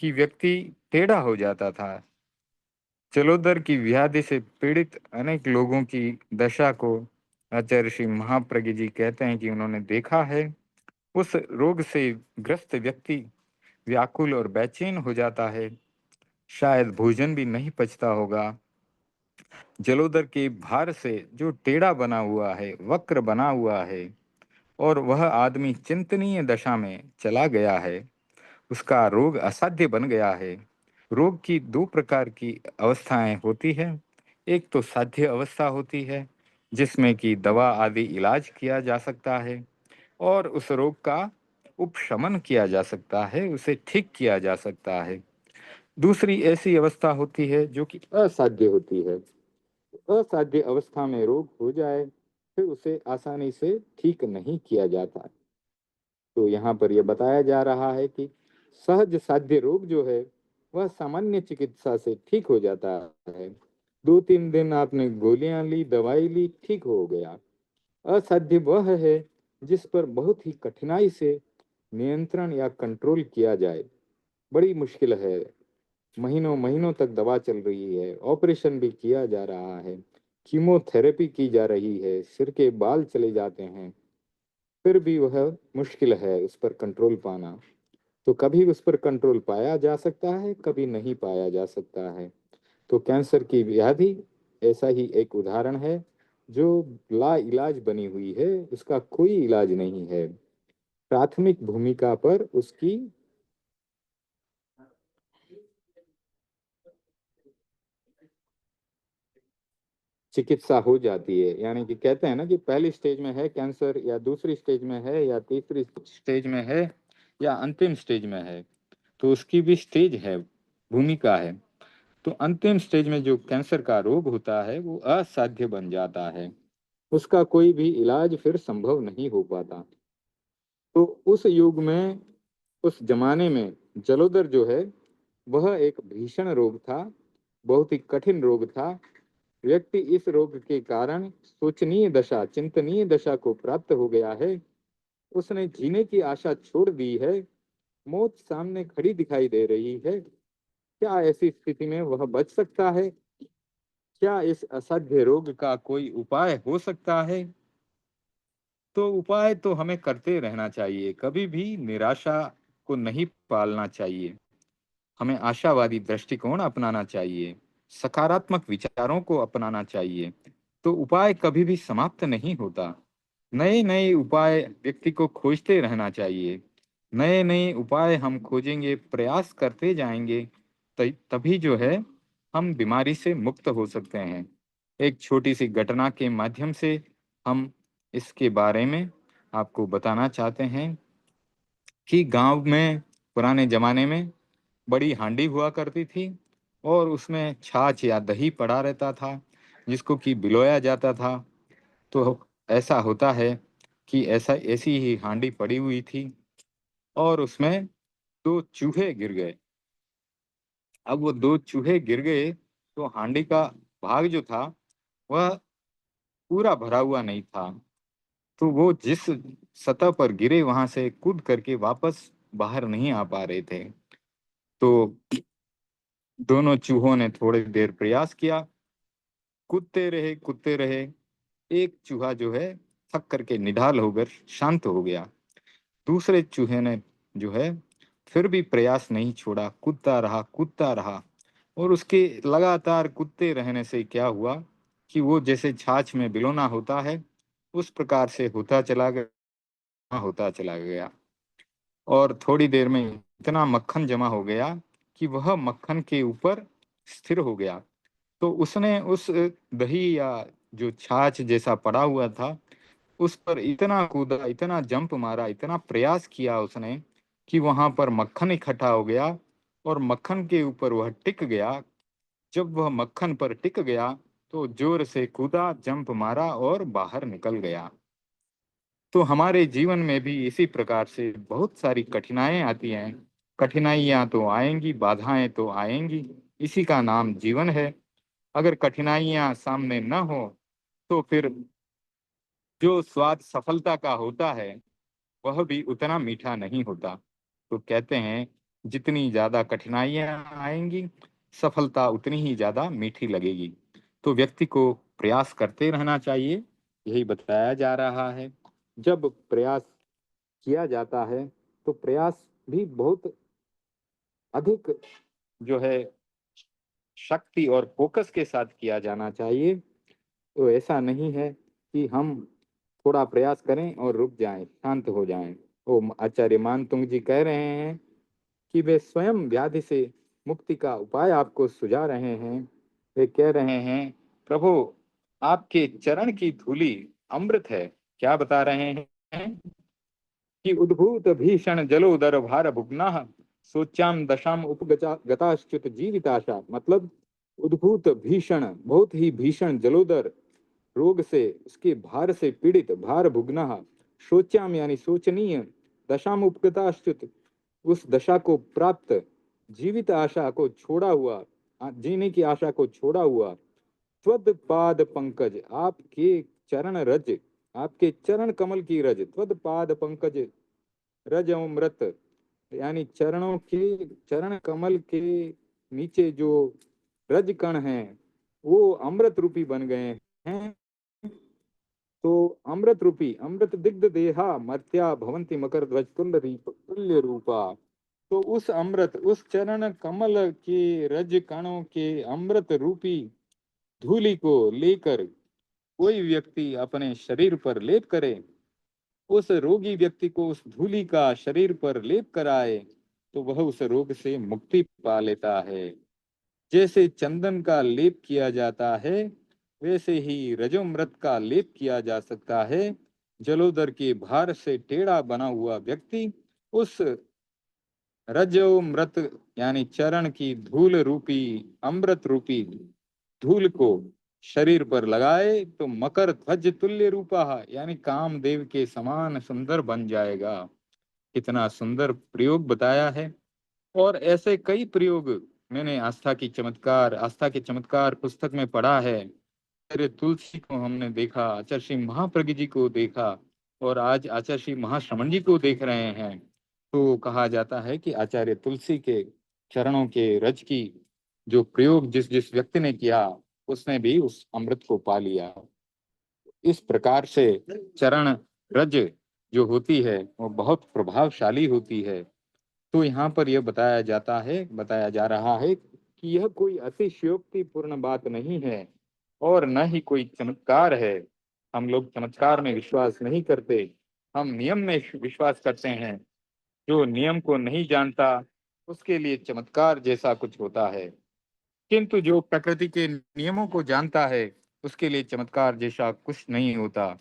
कि व्यक्ति टेढ़ा हो जाता था। जलोदर की व्याधि से पीड़ित अनेक लोगों की दशा को आचार्य श्री महाप्रज्ञ जी कहते हैं कि उन्होंने देखा है। उस रोग से ग्रस्त व्यक्ति व्याकुल और बेचैन हो जाता है, शायद भोजन भी नहीं पचता होगा। जलोदर के भार से जो टेढ़ा बना हुआ है, वक्र बना हुआ है और वह आदमी चिंतनीय दशा में चला गया है, उसका रोग असाध्य बन गया है। रोग की दो प्रकार की अवस्थाएं होती है। एक तो साध्य अवस्था होती है, जिसमें कि दवा आदि इलाज किया जा सकता है और उस रोग का उपशमन किया जा सकता है, उसे ठीक किया जा सकता है। दूसरी ऐसी अवस्था होती है जो कि असाध्य होती है। असाध्य अवस्था में रोग हो जाए फिर उसे आसानी से ठीक नहीं किया जाता। तो यहाँ पर यह बताया जा रहा है कि सहज साध्य रोग जो है वह सामान्य चिकित्सा से ठीक हो जाता है। 2-3 दिन आपने गोलियां ली, दवाई ली, ठीक हो गया। असाध्य वह है जिस पर बहुत ही कठिनाई से नियंत्रण या कंट्रोल किया जाए। बड़ी मुश्किल है, महीनों महीनों तक दवा चल रही है, ऑपरेशन भी किया जा रहा है, कीमोथेरेपी की जा रही है, सिर के बाल चले जाते हैं, फिर भी वह मुश्किल है उस पर कंट्रोल पाना। तो कभी उस पर कंट्रोल पाया जा सकता है, कभी नहीं पाया जा सकता है। तो कैंसर की व्याधि ऐसा ही एक उदाहरण है जो ला इलाज बनी हुई है, उसका कोई इलाज नहीं है। प्राथमिक भूमिका पर उसकी चिकित्सा हो जाती है। यानी कि कहते हैं ना कि पहली स्टेज में है कैंसर, या दूसरी स्टेज में है, या तीसरी स्टेज में है, या अंतिम स्टेज में है। तो उसकी भी स्टेज है, भूमिका है। तो अंतिम स्टेज में जो कैंसर का रोग होता है वो असाध्य बन जाता है, उसका कोई भी इलाज फिर संभव नहीं हो पाता। तो उस युग में, उस जमाने में जलोदर जो है वह एक भीषण रोग था, बहुत ही कठिन रोग था। व्यक्ति इस रोग के कारण शोचनीय दशा, चिंतनीय दशा को प्राप्त हो गया है। उसने जीने की आशा छोड़ दी है, मौत सामने खड़ी दिखाई दे रही है। क्या ऐसी स्थिति में वह बच सकता है? क्या इस असाध्य रोग का कोई उपाय हो सकता है? तो उपाय तो हमें करते रहना चाहिए, कभी भी निराशा को नहीं पालना चाहिए। हमें आशावादी दृष्टिकोण अपनाना चाहिए, सकारात्मक विचारों को अपनाना चाहिए। तो उपाय कभी भी समाप्त नहीं होता। नए नए उपाय व्यक्ति को खोजते रहना चाहिए। नए नए उपाय हम खोजेंगे, प्रयास करते जाएंगे, तभी जो है हम बीमारी से मुक्त हो सकते हैं। एक छोटी सी घटना के माध्यम से हम इसके बारे में आपको बताना चाहते हैं कि गांव में पुराने जमाने में बड़ी हांडी हुआ करती थी और उसमें छाछ या दही पड़ा रहता था, जिसको कि बिलोया जाता था। तो ऐसा होता है कि ऐसी ही हांडी पड़ी हुई थी और उसमें दो चूहे गिर गए। अब वो दो चूहे गिर गए तो हांडी का भाग जो था वह पूरा भरा हुआ नहीं था। तो वो जिस सतह पर गिरे वहां से कूद करके वापस बाहर नहीं आ पा रहे थे। तो दोनों चूहों ने थोड़ी देर प्रयास किया, कूदते रहे। एक चूहा जो है थक करके निढाल होकर शांत हो गया। दूसरे चूहे ने जो है फिर भी प्रयास नहीं छोड़ा, कूदता रहा। और उसके लगातार कूदते रहने से क्या हुआ कि वो जैसे छाछ में बिलोना होता है उस प्रकार से होता चला गया। और थोड़ी देर में इतना मक्खन जमा हो गया कि वह मक्खन के ऊपर स्थिर हो गया। तो उसने उस दही या जो छाछ जैसा पड़ा हुआ था उस पर इतना कूदा, इतना जंप मारा, इतना प्रयास किया उसने कि वहां पर मक्खन इकट्ठा हो गया और मक्खन के ऊपर वह टिक गया। जब वह मक्खन पर टिक गया तो जोर से कूदा, जंप मारा और बाहर निकल गया। तो हमारे जीवन में भी इसी प्रकार से बहुत सारी कठिनाइयां आती हैं। कठिनाइयां तो आएंगी, बाधाएं तो आएंगी, इसी का नाम जीवन है। अगर कठिनाइयां सामने न हो तो फिर जो स्वाद सफलता का होता है वह भी उतना मीठा नहीं होता। तो कहते हैं जितनी ज्यादा कठिनाइयां आएंगी सफलता उतनी ही ज्यादा मीठी लगेगी। तो व्यक्ति को प्रयास करते रहना चाहिए, यही बताया जा रहा है। जब प्रयास किया जाता है तो प्रयास भी बहुत अधिक जो है शक्ति और फोकस के साथ किया जाना चाहिए। तो ऐसा नहीं है कि हम थोड़ा प्रयास करें और रुक जाएं, शांत हो जाएं। वो आचार्य मानतुंग जी कह रहे हैं कि वे स्वयं व्याधि से मुक्ति का उपाय आपको सुझा रहे हैं। वे कह रहे हैं, प्रभु आपके चरण की धूली अमृत है। क्या बता रहे हैं कि उद्भूत भीषण जलोदर भार भुग्ना सोच्याम दशाम उपगताश्च्युत जीविताशा। मतलब उद्भूत भीषण, बहुत ही भीषण जलोदर रोग से, उसके भार से पीड़ित, भार भुग्ना, शोच्याम यानी शोचनीय, दशाम उपगताश्च्युत उस दशा को प्राप्त, जीवित आशा को छोड़ा हुआ, जीने की आशा को छोड़ा हुआ, त्वद पाद पंकज आपके चरण रज, आपके चरण कमल की रज, त्वद पाद पंकज रज अमृत, यानी चरणों के, चरण कमल के नीचे जो रज कण हैं वो अमृत रूपी बन गए हैं। तो अमृत रूपी, अमृत दिग्ध देहा मर्त्या भवंती मकर ध्वज तुल्य रूपा। तो उस अमृत, उस चरण कमल के रज कणों के अमृत रूपी धूलि को लेकर कोई व्यक्ति अपने शरीर पर लेप करे, उस रोगी व्यक्ति को उस धूलि का शरीर पर लेप कराए, तो वह उस रोग से मुक्ति पा लेता है। जैसे चंदन का लेप किया जाता है, वैसे ही रजोमृत का लेप किया जा सकता है। जलोदर के भार से टेढ़ा बना हुआ व्यक्ति उस रजोमृत यानी चरण की धूल रूपी, अमृत रूपी धूल को शरीर पर लगाए तो मकर ध्वज तुल्य रूपा, यानी कामदेव के समान सुंदर बन जाएगा। कितना सुंदर प्रयोग बताया है। और ऐसे कई प्रयोग मैंने आस्था के चमत्कार पुस्तक में पढ़ा है। आचार्य तुलसी को हमने देखा, आचार्य श्री महाप्रज्ञ जी को देखा, और आज आचार्य श्री महाश्रमण जी को देख रहे हैं। तो कहा जाता है कि आचार्य तुलसी के चरणों के रज की जो प्रयोग जिस जिस व्यक्ति ने किया, उसने भी उस अमृत को पा लिया। इस प्रकार से चरण रज जो होती है वो बहुत प्रभावशाली होती है। तो यहाँ पर यह बताया जा रहा है कि यह कोई अतिशयोक्तिपूर्ण बात नहीं है और न ही कोई चमत्कार है। हम लोग चमत्कार में विश्वास नहीं करते, हम नियम में विश्वास करते हैं। जो नियम को नहीं जानता उसके लिए चमत्कार जैसा कुछ होता है, किंतु जो प्रकृति के नियमों को जानता है उसके लिए चमत्कार जैसा कुछ नहीं होता।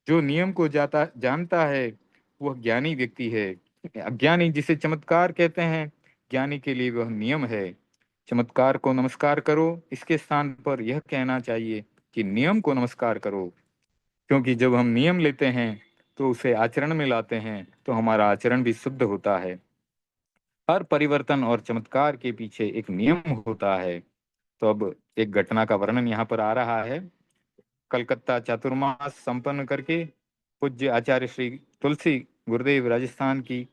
जो नियम को जानता है वह ज्ञानी व्यक्ति है। अज्ञानी जिसे चमत्कार कहते हैं, ज्ञानी के लिए वह नियम है। चमत्कार को नमस्कार करो, इसके स्थान पर यह कहना चाहिए कि नियम को नमस्कार करो। क्योंकि जब हम नियम लेते हैं तो उसे आचरण में लाते हैं तो हमारा आचरण भी शुद्ध होता है। हर परिवर्तन और चमत्कार के पीछे एक नियम होता है। तो अब एक घटना का वर्णन यहाँ पर आ रहा है। कलकत्ता चातुर्मास संपन्न करके पूज्य आचार्य श्री तुलसी गुरुदेव राजस्थान की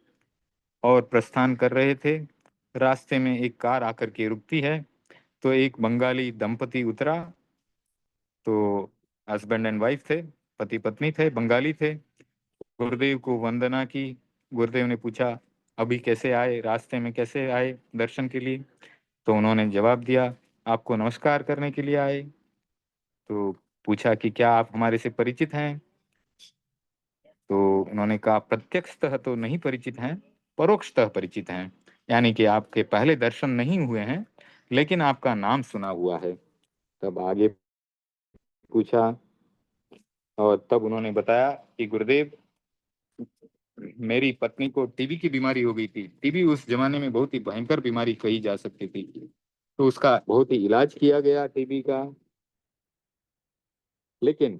और प्रस्थान कर रहे थे। रास्ते में एक कार आकर के रुकती है, तो एक बंगाली दंपति उतरा। तो हस्बैंड एंड वाइफ थे, पति पत्नी थे, बंगाली थे। गुरुदेव को वंदना की। गुरुदेव ने पूछा, अभी कैसे आए, रास्ते में कैसे आए दर्शन के लिए? तो उन्होंने जवाब दिया, आपको नमस्कार करने के लिए आए। तो पूछा कि क्या आप हमारे से परिचित हैं? तो उन्होंने कहा, प्रत्यक्षतः तो नहीं परिचित हैं, परोक्षतः परिचित हैं। यानी कि आपके पहले दर्शन नहीं हुए हैं, लेकिन आपका नाम सुना हुआ है। तब आगे पूछा और तब उन्होंने बताया कि गुरुदेव, मेरी पत्नी को टीबी की बीमारी हो गई थी। टीबी उस जमाने में बहुत ही भयंकर बीमारी कही जा सकती थी। तो उसका बहुत ही इलाज किया गया टीबी का, लेकिन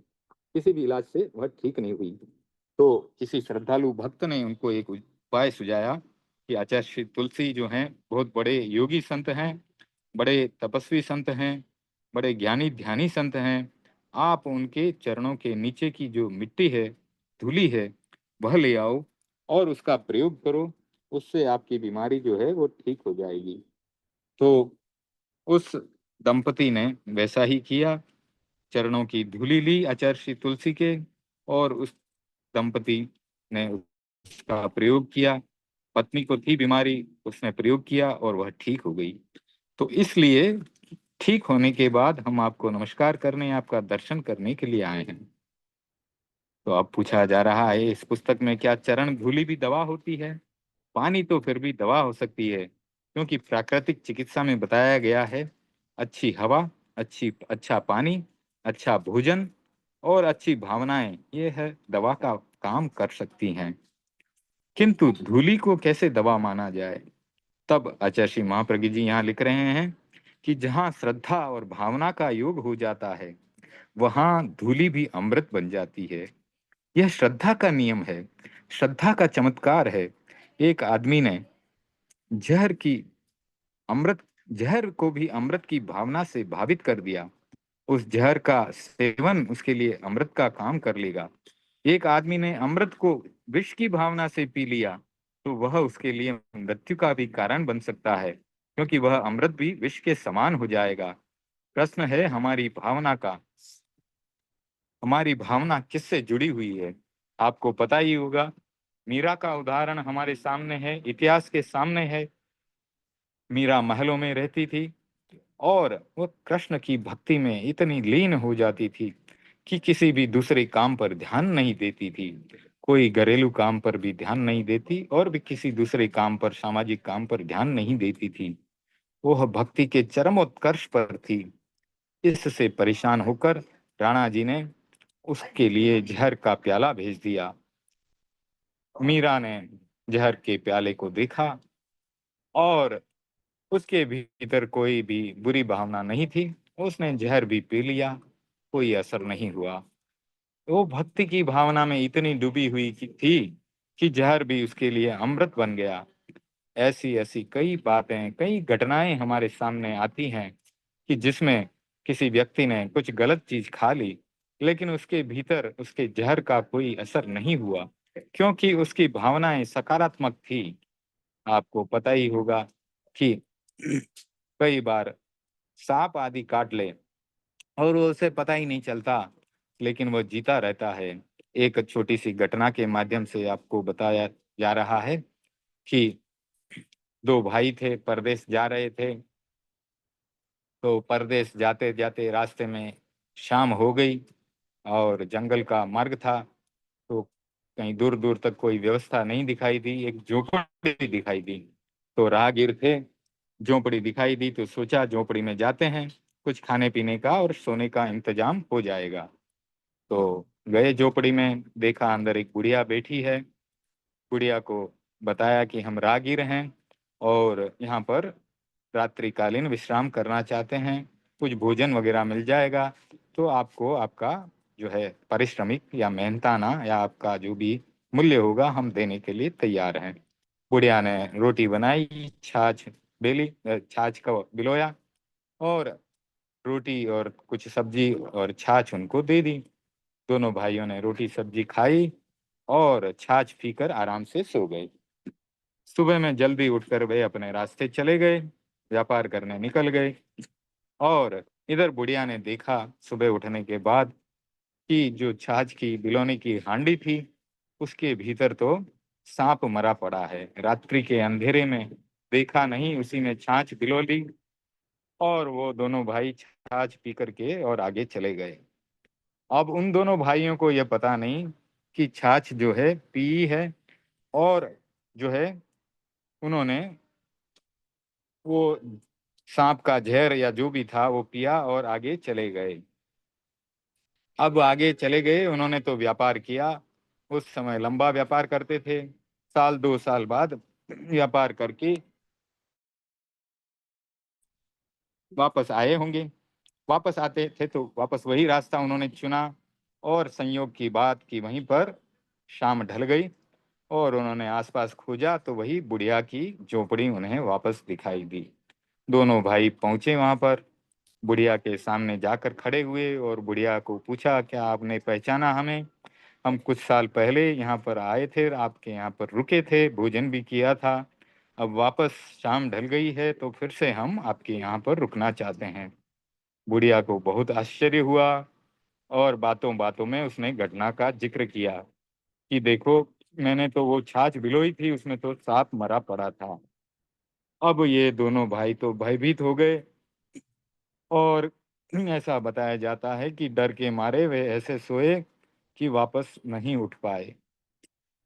किसी भी इलाज से वह ठीक नहीं हुई। तो किसी श्रद्धालु भक्त ने उनको एक उपाय सुझाया कि आचार्य श्री तुलसी जो हैं बहुत बड़े योगी संत हैं, बड़े तपस्वी संत हैं, बड़े ज्ञानी ध्यानी संत हैं। आप उनके चरणों के नीचे की जो मिट्टी है, धूली है, वह ले आओ और उसका प्रयोग करो, उससे आपकी बीमारी जो है वो ठीक हो जाएगी। तो उस दंपति ने वैसा ही किया, चरणों की धूली ली आचार्य श्री तुलसी के, और उस दंपति ने उसका प्रयोग किया। पत्नी को थी बीमारी, उसने प्रयोग किया और वह ठीक हो गई। तो इसलिए ठीक होने के बाद हम आपको नमस्कार करने, आपका दर्शन करने के लिए आए हैं। तो अब पूछा जा रहा है, इस पुस्तक में क्या चरण धूलि भी दवा होती है? पानी तो फिर भी दवा हो सकती है, क्योंकि प्राकृतिक चिकित्सा में बताया गया है अच्छी हवा, अच्छा पानी, अच्छा भोजन और अच्छी भावनाएं ये है दवा का काम कर सकती हैं। किंतु धूली को कैसे दवा माना जाए? तब आचार्य श्री महाप्रज्ञ जी यहाँ लिख रहे हैं कि जहाँ श्रद्धा और भावना का योग हो जाता है वहां धूली भी अमृत बन जाती है। यह श्रद्धा का नियम है, श्रद्धा का चमत्कार है। एक आदमी ने जहर की अमृत जहर को भी अमृत की भावना से भावित कर दिया। उस जहर का सेवन उसके लिए अमृत का काम कर लेगा। एक आदमी ने अमृत को विष की भावना से पी लिया तो वह उसके लिए मृत्यु का भी कारण बन सकता है, क्योंकि वह अमृत भी विष के समान हो जाएगा। प्रश्न है हमारी भावना किससे जुड़ी हुई है? आपको पता ही होगा, मीरा का उदाहरण हमारे सामने है, इतिहास के सामने है। मीरा महलों में रहती थी और वो कृष्ण की भक्ति में इतनी लीन हो जाती थी कि किसी भी दूसरे काम पर ध्यान नहीं देती थी। कोई घरेलू काम पर भी ध्यान नहीं देती और भी किसी दूसरे काम पर, सामाजिक काम पर ध्यान नहीं देती थी। वह भक्ति के चरमोत्कर्ष पर थी। इससे परेशान होकर राणा जी ने उसके लिए जहर का प्याला भेज दिया। मीरा ने जहर के प्याले को देखा और उसके भीतर कोई भी बुरी भावना नहीं थी। उसने जहर भी पी लिया, कोई असर नहीं हुआ। वो भक्ति की भावना में इतनी डूबी हुई थी कि जहर भी उसके लिए अमृत बन गया। ऐसी ऐसी कई बातें, कई घटनाएं हमारे सामने आती हैं कि जिसमें किसी व्यक्ति ने कुछ गलत चीज खा ली लेकिन उसके भीतर उसके जहर का कोई असर नहीं हुआ, क्योंकि उसकी भावनाएं सकारात्मक थी। आपको पता ही होगा कि कई बार सांप आदि काट ले और वो उसे पता ही नहीं चलता, लेकिन वो जीता रहता है। एक छोटी सी घटना के माध्यम से आपको बताया जा रहा है कि दो भाई थे, परदेश जा रहे थे। तो परदेश जाते जाते रास्ते में शाम हो गई और जंगल का मार्ग था। तो कहीं दूर दूर तक कोई व्यवस्था नहीं दिखाई दी, एक झोपड़ी दिखाई दी। तो राहगीर थे, झोपड़ी दिखाई दी तो सोचा झोपड़ी में जाते हैं, कुछ खाने पीने का और सोने का इंतजाम हो जाएगा। तो गए झोपड़ी में, देखा अंदर एक बुढ़िया बैठी है। बुढ़िया को बताया कि हम राहगीर हैं और यहाँ पर रात्रिकालीन विश्राम करना चाहते हैं, कुछ भोजन वगैरह मिल जाएगा तो आपको आपका जो है पारिश्रमिक या मेहनताना या आपका जो भी मूल्य होगा हम देने के लिए तैयार हैं। बुढ़िया ने रोटी बनाई, छाछ का बिलोया और रोटी और कुछ सब्जी और छाछ उनको दे दी। दोनों भाइयों ने रोटी सब्जी खाई और छाछ पीकर आराम से सो गए। सुबह में जल्दी उठकर वे अपने रास्ते चले गए, व्यापार करने निकल गए। और इधर बुढ़िया ने देखा सुबह उठने के बाद कि जो छाछ की बिलोने की हांडी थी उसके भीतर तो सांप मरा पड़ा है। रात्रि के अंधेरे में देखा नहीं, उसी में छाछ बिलो ली और वो दोनों भाई छाछ पी करके और आगे चले गए। अब उन दोनों भाइयों को यह पता नहीं कि छाछ जो है पी है और जो है उन्होंने वो सांप का जहर या जो भी था वो पिया और आगे चले गए। अब आगे चले गए, उन्होंने तो व्यापार किया। उस समय लंबा व्यापार करते थे, साल 2 साल बाद व्यापार करके वापस आए होंगे। वापस आते थे तो वापस वही रास्ता उन्होंने चुना और संयोग की बात कि वहीं पर शाम ढल गई और उन्होंने आसपास खोजा तो वही बुढ़िया की झोपड़ी उन्हें वापस दिखाई दी। दोनों भाई पहुंचे वहां पर, बुढ़िया के सामने जाकर खड़े हुए और बुढ़िया को पूछा, क्या आपने पहचाना हमें? हम कुछ साल पहले यहाँ पर आए थे, आपके यहाँ पर रुके थे, भोजन भी किया था। अब वापस शाम ढल गई है तो फिर से हम आपके यहाँ पर रुकना चाहते हैं। बुढ़िया को बहुत आश्चर्य हुआ और बातों बातों में उसने घटना का जिक्र किया कि देखो, मैंने तो वो छाछ भिगोई थी, उसमें तो सांप मरा पड़ा था। अब ये दोनों भाई तो भयभीत हो गए और ऐसा बताया जाता है कि डर के मारे वे ऐसे सोए कि वापस नहीं उठ पाए।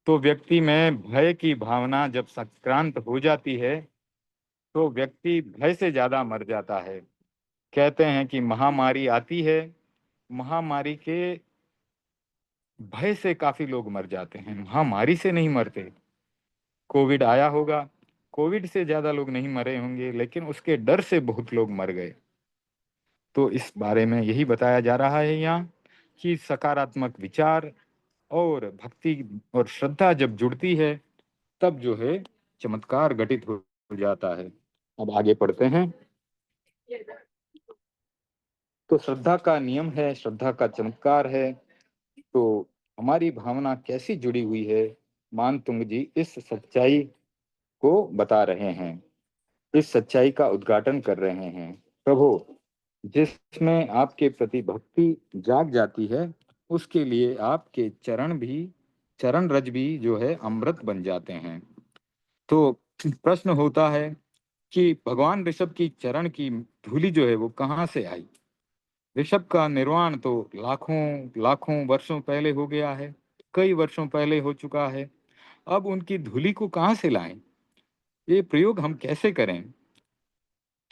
तो व्यक्ति में भय की भावना जब संक्रांत हो जाती है तो व्यक्ति भय से ज्यादा मर जाता है। कहते हैं कि महामारी आती है, महामारी के भय से काफी लोग मर जाते हैं, महामारी से नहीं मरते। कोविड आया होगा, कोविड से ज्यादा लोग नहीं मरे होंगे, लेकिन उसके डर से बहुत लोग मर गए। तो इस बारे में यही बताया जा रहा है यहाँ कि सकारात्मक विचार और भक्ति और श्रद्धा जब जुड़ती है, तब जो है चमत्कार घटित हो जाता है। अब आगे पढ़ते हैं। तो श्रद्धा का नियम है, श्रद्धा का चमत्कार है। तो हमारी भावना कैसी जुड़ी हुई है, मानतुंग जी इस सच्चाई को बता रहे हैं, इस सच्चाई का उद्घाटन कर रहे हैं। प्रभु, जिसमें आपके प्रति भक्ति जाग जाती है, उसके लिए आपके चरण रज भी जो है अमृत बन जाते हैं। तो प्रश्न होता है कि भगवान ऋषभ की चरण की धूलि जो है वो कहाँ से आई। ऋषभ का निर्वाण तो लाखों लाखों वर्षों पहले हो गया है, कई वर्षों पहले हो चुका है। अब उनकी धूलि को कहाँ से लाएं, ये प्रयोग हम कैसे करें।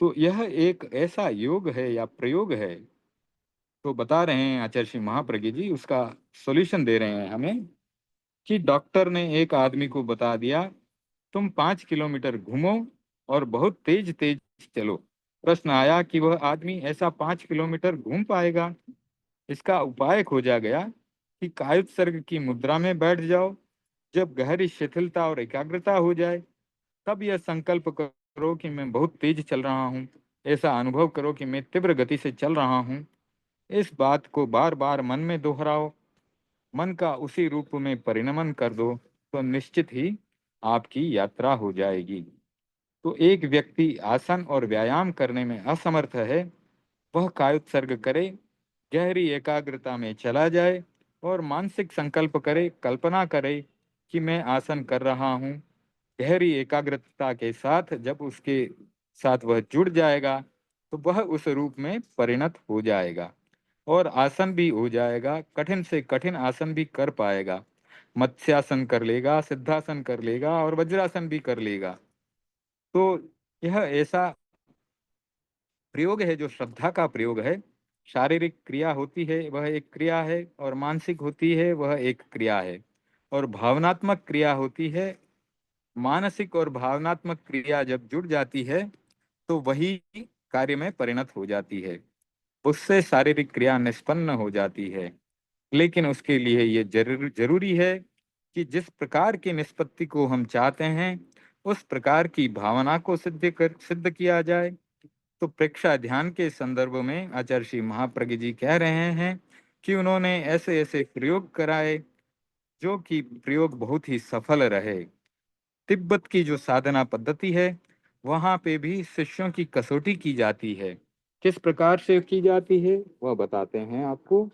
तो यह एक ऐसा योग है या प्रयोग है, तो बता रहे हैं आचार्य श्री महाप्रज्ञ जी, उसका सॉल्यूशन दे रहे हैं हमें कि डॉक्टर ने एक आदमी को बता दिया, तुम 5 किलोमीटर घूमो और बहुत तेज तेज चलो। प्रश्न आया कि वह आदमी ऐसा 5 किलोमीटर घूम पाएगा। इसका उपाय खोजा गया कि कायोत्सर्ग की मुद्रा में बैठ जाओ। जब गहरी शिथिलता और एकाग्रता हो जाए, तब यह संकल्प करो कि मैं बहुत तेज चल रहा हूँ। ऐसा अनुभव करो कि मैं तीव्र गति से चल रहा हूँ। इस बात को बार बार मन में दोहराओ, मन का उसी रूप में परिणमन कर दो, तो निश्चित ही आपकी यात्रा हो जाएगी। तो एक व्यक्ति आसन और व्यायाम करने में असमर्थ है, वह कायोत्सर्ग करे, गहरी एकाग्रता में चला जाए और मानसिक संकल्प करे, कल्पना करे कि मैं आसन कर रहा हूँ। गहरी एकाग्रता के साथ जब उसके साथ वह जुड़ जाएगा, तो वह उस रूप में परिणत हो जाएगा और आसन भी हो जाएगा, कठिन से कठिन आसन भी कर पाएगा। मत्स्यासन कर लेगा, सिद्धासन कर लेगा और वज्रासन भी कर लेगा। तो यह ऐसा प्रयोग है जो श्रद्धा का प्रयोग है। शारीरिक क्रिया होती है वह एक क्रिया है, और मानसिक होती है वह एक क्रिया है, और भावनात्मक क्रिया होती है। मानसिक और भावनात्मक क्रिया जब जुड़ जाती है, तो वही कार्य में परिणत हो जाती है, उससे शारीरिक क्रिया निष्पन्न हो जाती है। लेकिन उसके लिए ये जरूरी है कि जिस प्रकार की निष्पत्ति को हम चाहते हैं, उस प्रकार की भावना को सिद्ध किया जाए। तो प्रेक्षा ध्यान के संदर्भ में आचार्य श्री महाप्रज्ञ जी कह रहे हैं कि उन्होंने ऐसे ऐसे प्रयोग कराए जो कि प्रयोग बहुत ही सफल रहे। तिब्बत की जो साधना पद्धति है, वहां पे भी शिष्यों की कसौटी की जाती है। किस प्रकार से की जाती है वह बताते हैं आपको।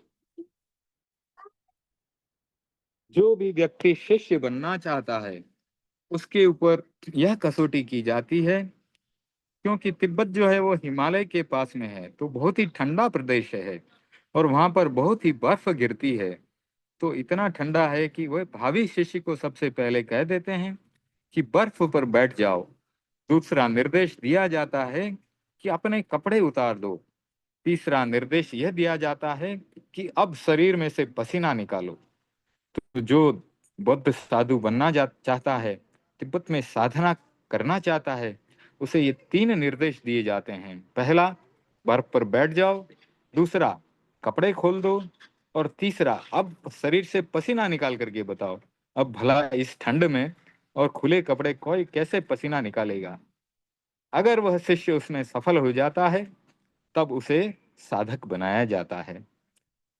जो भी व्यक्ति शिष्य बनना चाहता है, उसके ऊपर यह कसौटी की जाती है, क्योंकि तिब्बत जो है वो हिमालय के पास में है, तो बहुत ही ठंडा प्रदेश है और वहां पर बहुत ही बर्फ गिरती है। तो इतना ठंडा है कि वह भावी शिष्य को सबसे पहले कह देते हैं कि बर्फ पर बैठ जाओ। दूसरा निर्देश दिया जाता है कि अपने कपड़े उतार दो। तीसरा निर्देश यह दिया जाता है कि अब शरीर में से पसीना निकालो। तो जो बौद्ध साधु बनना चाहता है, तिब्बत में साधना करना चाहता है, उसे ये 3 निर्देश दिए जाते हैं। पहला, बर्फ पर बैठ जाओ। दूसरा, कपड़े खोल दो। और तीसरा, अब शरीर से पसीना निकाल करके बताओ। अब भला इस ठंड में और खुले कपड़े कोई कैसे पसीना निकालेगा। अगर वह शिष्य उसमें सफल हो जाता है, तब उसे साधक बनाया जाता है।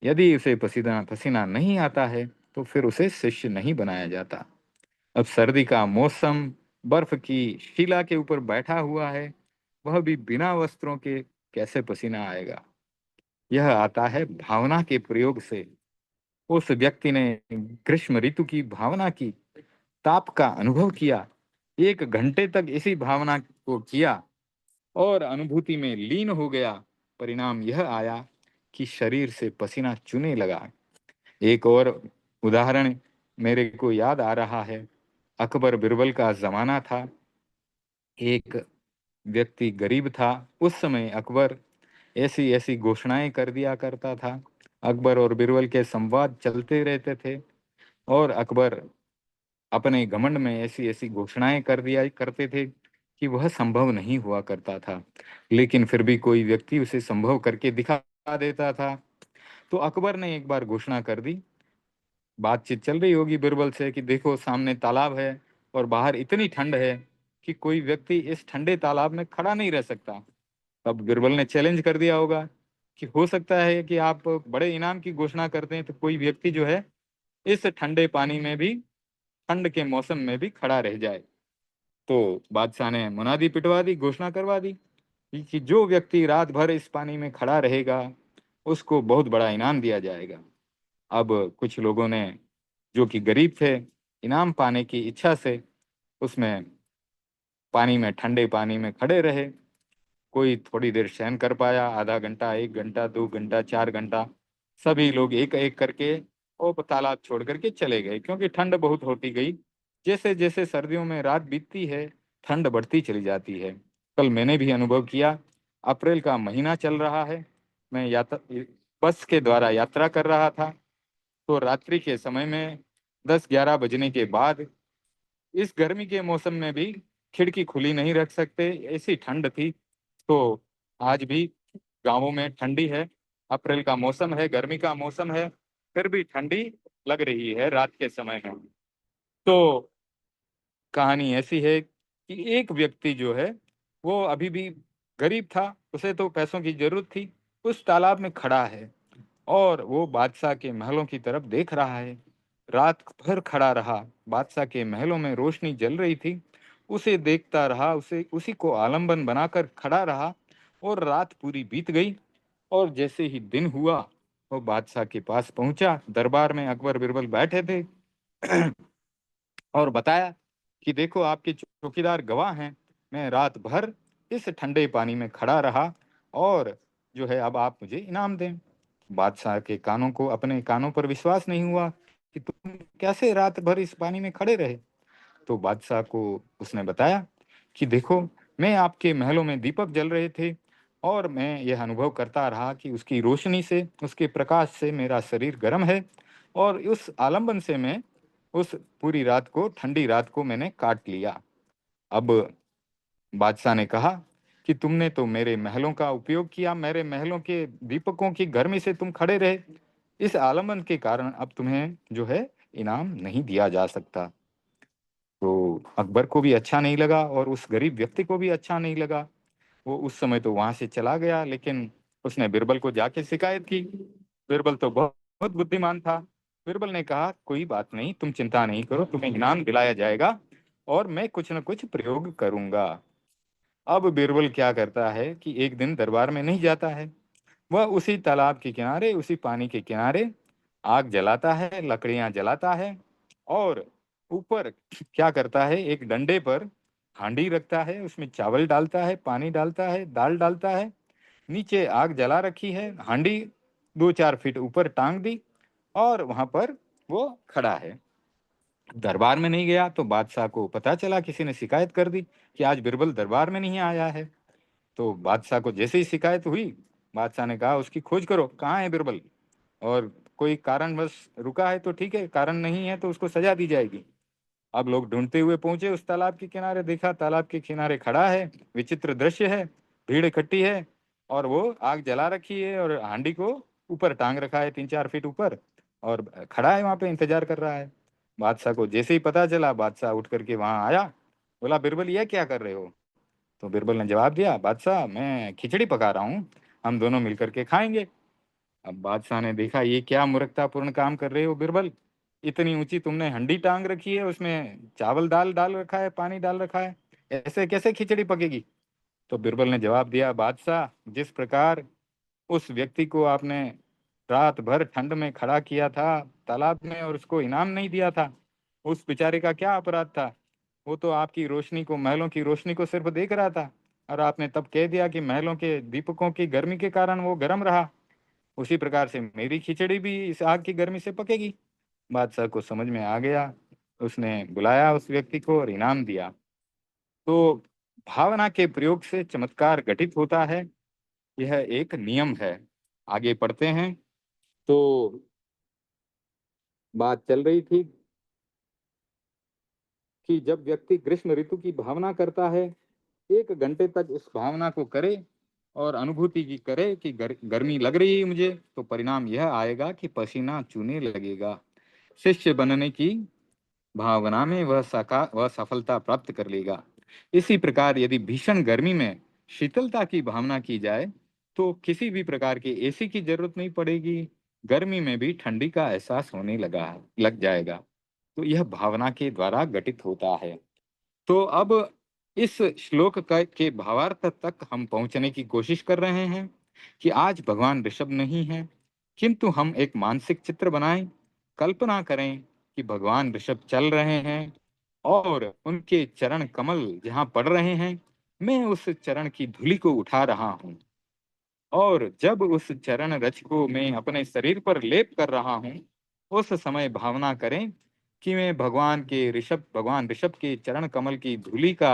यदि उसे पसीना पसीना नहीं आता है, तो फिर उसे शिष्य नहीं बनाया जाता। अब सर्दी का मौसम, बर्फ की शिला के ऊपर बैठा हुआ है, वह भी बिना वस्त्रों के कैसे पसीना आएगा। यह आता है भावना के प्रयोग से। उस व्यक्ति ने ग्रीष्म ऋतु की भावना की, ताप का अनुभव किया, 1 घंटे तक इसी भावना को किया और अनुभूति में लीन हो गया। परिणाम यह आया कि शरीर से पसीना चूने लगा। एक और उदाहरण मेरे को याद आ रहा है। अकबर बिरबल का जमाना था। एक व्यक्ति गरीब था, उस समय अकबर ऐसी ऐसी घोषणाएं कर दिया करता था। अकबर और बीरबल के संवाद चलते रहते थे, और अकबर अपने घमंड में ऐसी ऐसी घोषणाएं कर दिया करते थे कि वह संभव नहीं हुआ करता था। लेकिन फिर भी कोई व्यक्ति उसे संभव करके दिखा देता था। तो अकबर ने एक बार घोषणा कर दी, बातचीत चल रही होगी बीरबल से, कि देखो सामने तालाब है और बाहर इतनी ठंड है कि कोई व्यक्ति इस ठंडे तालाब में खड़ा नहीं रह सकता। तब बीरबल ने चैलेंज कर दिया होगा कि हो सकता है कि आप बड़े इनाम की घोषणा करते हैं तो कोई व्यक्ति जो है इस ठंडे पानी में भी, ठंड के मौसम में भी खड़ा रह जाए। तो बादशाह ने मुनादी पिटवा दी, घोषणा करवा दी कि जो व्यक्ति रात भर इस पानी में खड़ा रहेगा उसको बहुत बड़ा इनाम दिया जाएगा। अब कुछ लोगों ने, जो कि गरीब थे, इनाम पाने की इच्छा से उसमें पानी में, ठंडे पानी में खड़े रहे। कोई थोड़ी देर सहन कर पाया, आधा घंटा, 1 घंटा, 2 घंटा, 4 घंटा। सभी लोग एक एक करके वो तालाब छोड़ करके चले गए, क्योंकि ठंड बहुत होती गई। जैसे जैसे सर्दियों में रात बीतती है, ठंड बढ़ती चली जाती है। कल मैंने भी अनुभव किया। अप्रैल का महीना चल रहा है, मैं यात्रा, बस के द्वारा यात्रा कर रहा था। तो रात्रि के समय में 10-11 बजने के बाद, इस गर्मी के मौसम में भी खिड़की खुली नहीं रख सकते, ऐसी ठंड थी। तो आज भी गांवों में ठंडी है, अप्रैल का मौसम है, गर्मी का मौसम है, फिर भी ठंडी लग रही है रात के समय में। तो कहानी ऐसी है कि एक व्यक्ति जो है वो अभी भी गरीब था, उसे तो पैसों की जरूरत थी, उस तालाब में खड़ा है और वो बादशाह के महलों की तरफ देख रहा है। रात भर खड़ा रहा, बादशाह के महलों में रोशनी जल रही थी, उसे देखता रहा, उसे उसी को आलंबन बनाकर खड़ा रहा। और रात पूरी बीत गई, और जैसे ही दिन हुआ वो बादशाह के पास पहुंचा। दरबार में अकबर बिरबल बैठे थे और बताया कि देखो आपके चौकीदार गवाह हैं, मैं रात भर इस ठंडे पानी में खड़ा रहा, और जो है अब आप मुझे इनाम दें। बादशाह के कानों को, अपने कानों पर विश्वास नहीं हुआ कि तुम कैसे रात भर इस पानी में खड़े रहे। तो बादशाह को उसने बताया कि देखो, मैं आपके महलों में दीपक जल रहे थे, और मैं यह अनुभव करता रहा कि उसकी रोशनी से, उसके प्रकाश से मेरा शरीर गर्म है, और उस आलंबन से मैं उस पूरी रात को, ठंडी रात को मैंने काट लिया। अब बादशाह ने कहा कि तुमने तो मेरे महलों का उपयोग किया, मेरे महलों के दीपकों की गर्मी से तुम खड़े रहे, इस आलंबन के कारण अब तुम्हें जो है इनाम नहीं दिया जा सकता। तो अकबर को भी अच्छा नहीं लगा और उस गरीब व्यक्ति को भी अच्छा नहीं लगा। वो उस समय तो वहां से चला गया, लेकिन उसने बिरबल को जाके शिकायत की। बिरबल तो बहुत बहुत बुद्धिमान था। बिरबल ने कहा कोई बात नहीं, तुम चिंता नहीं करो, तुम्हें इनाम दिलाया जाएगा और मैं कुछ न कुछ प्रयोग करूंगा। अब बिरबल क्या करता है कि एक दिन दरबार में नहीं जाता है। वह उसी तालाब के किनारे, उसी पानी के किनारे आग जलाता है, लकड़ियां जलाता है, और ऊपर क्या करता है, एक डंडे पर हांडी रखता है, उसमें चावल डालता है, पानी डालता है, दाल डालता है। नीचे आग जला रखी है, हांडी 2-4 फीट ऊपर टांग दी, और वहां पर वो खड़ा है। दरबार में नहीं गया तो बादशाह को पता चला, किसी ने शिकायत कर दी कि आज बिरबल दरबार में नहीं आया है। तो बादशाह को जैसे ही शिकायत हुई, बादशाह ने कहा उसकी खोज करो, कहाँ है बिरबल, और कोई कारणवश रुका है तो ठीक है, कारण नहीं है तो उसको सजा दी जाएगी। अब लोग ढूंढते हुए पहुंचे उस तालाब के किनारे, देखा तालाब के किनारे खड़ा है, विचित्र दृश्य है, भीड़ इकट्ठी है, और वो आग जला रखी है और हांडी को ऊपर टांग रखा है 3-4 फीट ऊपर, और खड़ा है वहां पे, इंतजार कर रहा है। बादशाह को जैसे ही पता चला, बादशाह उठ करके वहां आया, बोला बिरबल ये क्या कर रहे हो। तो बिरबल ने जवाब दिया, बादशाह मैं खिचड़ी पका रहा हूँ, हम दोनों मिलकर के खाएंगे। अब बादशाह ने देखा ये क्या मूर्खतापूर्ण काम कर रहे हो बिरबल, इतनी ऊंची तुमने हंडी टांग रखी है, उसमें चावल दाल डाल रखा है, पानी डाल रखा है, ऐसे कैसे खिचड़ी पकेगी। तो बिरबल ने जवाब दिया, बादशाह जिस प्रकार उस व्यक्ति को आपने रात भर ठंड में खड़ा किया था तालाब में और उसको इनाम नहीं दिया था, उस बेचारे का क्या अपराध था। वो तो आपकी रोशनी को, महलों की रोशनी को सिर्फ देख रहा था, और आपने तब कह दिया कि महलों के दीपकों की गर्मी के कारण वो गर्म रहा। उसी प्रकार से मेरी खिचड़ी भी इस आग की गर्मी से पकेगी। बादशाह को समझ में आ गया, उसने बुलाया उस व्यक्ति को और इनाम दिया। तो भावना के प्रयोग से चमत्कार घटित होता है, यह एक नियम है। आगे पढ़ते हैं। तो बात चल रही थी कि जब व्यक्ति ग्रीष्म ऋतु की भावना करता है, 1 घंटे तक उस भावना को करे और अनुभूति की करे कि गर्मी लग रही है मुझे, तो परिणाम यह आएगा कि पसीना चूने लगेगा। शिष्य बनने की भावना में वह सफलता प्राप्त कर लेगा। इसी प्रकार यदि भीषण गर्मी में शीतलता की भावना की जाए, तो किसी भी प्रकार के एसी की जरूरत नहीं पड़ेगी। गर्मी में भी ठंडी का एहसास होने लग जाएगा। तो यह भावना के द्वारा घटित होता है। तो अब इस श्लोक के भावार्थ तक हम पहुंचने की कोशिश कर रहे हैं कि आज भगवान ऋषभ नहीं है, किंतु हम एक मानसिक चित्र बनाएं। कल्पना करें कि भगवान ऋषभ चल रहे हैं और उनके चरण कमल जहां पड़ रहे हैं, मैं उस चरण की धूलि को उठा रहा हूं। और जब उस चरण रज को मैं अपने शरीर पर लेप कर रहा हूँ, उस समय भावना करें कि मैं भगवान ऋषभ के चरण कमल की धूलि का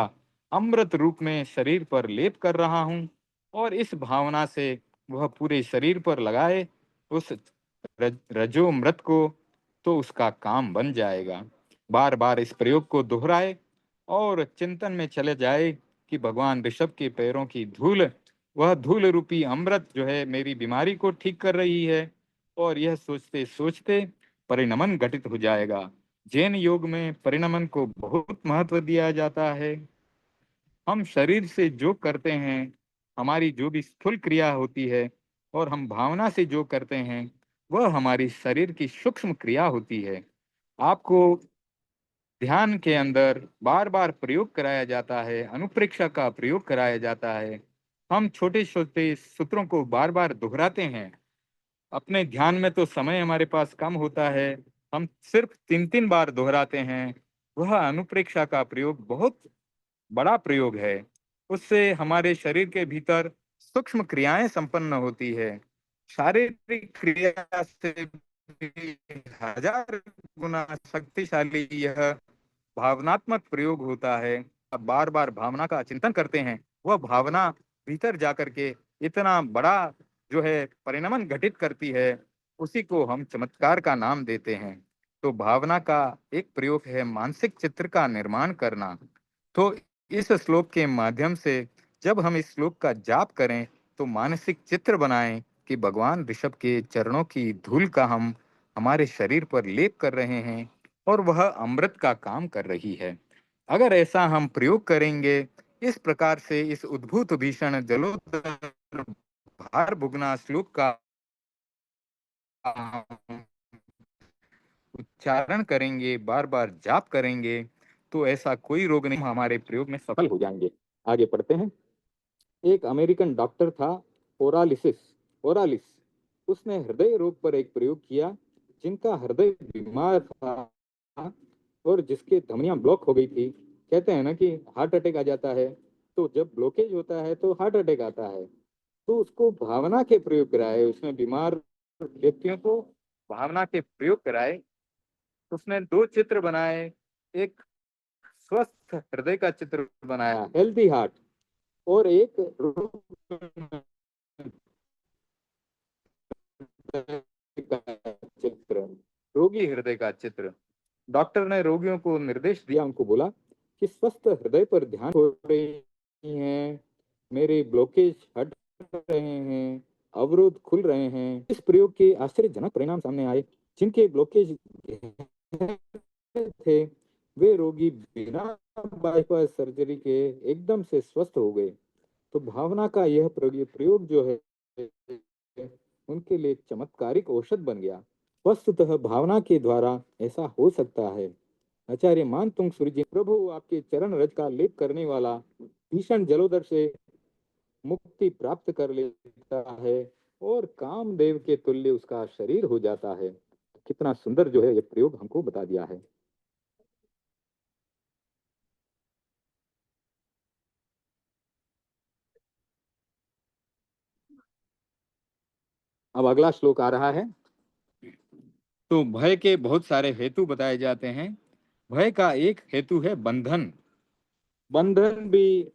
अमृत रूप में शरीर पर लेप कर रहा हूँ। और इस भावना से वह पूरे शरीर पर लगाए उस रजोमृत को, तो उसका काम बन जाएगा। बार बार इस प्रयोग को दोहराए और चिंतन में चले जाए कि भगवान ऋषभ के पैरों की धूल, वह धूल रूपी अमृत जो है मेरी बीमारी को ठीक कर रही है। और यह सोचते सोचते परिणमन घटित हो जाएगा। जैन योग में परिणमन को बहुत महत्व दिया जाता है। हम शरीर से जो करते हैं, हमारी जो भी स्थूल क्रिया होती है, और हम भावना से जो करते हैं, वह हमारी शरीर की सूक्ष्म क्रिया होती है। आपको ध्यान के अंदर बार बार प्रयोग कराया जाता है, अनुप्रेक्षा का प्रयोग कराया जाता है। हम छोटे छोटे सूत्रों को बार बार दोहराते हैं। अपने ध्यान में तो समय हमारे पास कम होता है, हम सिर्फ 3 3 बार दोहराते हैं। वह अनुप्रेक्षा का प्रयोग बहुत बड़ा प्रयोग है। उससे हमारे शरीर के भीतर सूक्ष्म क्रियाएं संपन्न होती है। शारीरिक क्रिया से भी 1000 गुना शक्तिशाली यह भावनात्मक प्रयोग होता है। अब बार बार भावना का चिंतन करते हैं, वह भावना भीतर जाकर के इतना बड़ा जो है परिणमन घटित करती है, उसी को हम चमत्कार का नाम देते हैं। तो भावना का एक प्रयोग है मानसिक चित्र का निर्माण करना। तो इस श्लोक के माध्यम से जब हम इस श्लोक का जाप करें, तो मानसिक चित्र बनाएं कि भगवान ऋषभ के चरणों की धूल का हम हमारे शरीर पर लेप कर रहे हैं और वह अमृत का काम कर रही है। अगर ऐसा हम प्रयोग करेंगे, इस प्रकार से इस उद्भूत भीषण जलोदर भार भुगना श्लोक का उच्चारण करेंगे, बार बार जाप करेंगे, तो ऐसा कोई रोग नहीं, हमारे प्रयोग में सफल हो जाएंगे। आगे पढ़ते हैं। एक अमेरिकन डॉक्टर था, ओरालिस। उसने हृदय रोग पर एक प्रयोग किया। जिनका हृदय बीमार था और जिसके धमनियां ब्लॉक हो गई थी, कहते हैं ना कि हार्ट अटैक आ जाता है, तो जब ब्लॉकेज होता है तो हार्ट अटैक आता है। तो उसको भावना के प्रयोग कराए, उसने बीमार व्यक्तियों को भावना के प्रयोग कराए। उसने 2 चित्र बनाए। एक स्वस्थ हृदय का चित्र बनाया, हेल्दी हार्ट, और एक चित्र, रोगी हृदय का चित्र। डॉक्टर ने रोगियों को निर्देश दिया, उनको बोला कि स्वस्थ हृदय पर ध्यान हो रही है, मेरे ब्लॉकेज हट रहे हैं, अवरोध खुल रहे हैं। इस प्रयोग के आश्चर्यजनक परिणाम सामने आए। जिनके ब्लॉकेज थे, वे रोगी बिना बाईपास सर्जरी के एकदम से स्वस्थ हो गए। तो भावना का यह प्रयोग जो है उनके लिए चमत्कारिक औषध बन गया। वस्तुतः भावना के द्वारा ऐसा हो सकता है। आचार्य मानतुंग सूर्य जी, प्रभु आपके चरण रज का लेप करने वाला भीषण जलोदर से मुक्ति प्राप्त कर लेता है और कामदेव के तुल्य उसका शरीर हो जाता है। कितना सुंदर जो है ये प्रयोग हमको बता दिया है। अब अगला श्लोक आ रहा है। तो भय के बहुत सारे हेतु बताए जाते हैं। भय का एक हेतु है बंधन। बंधन भी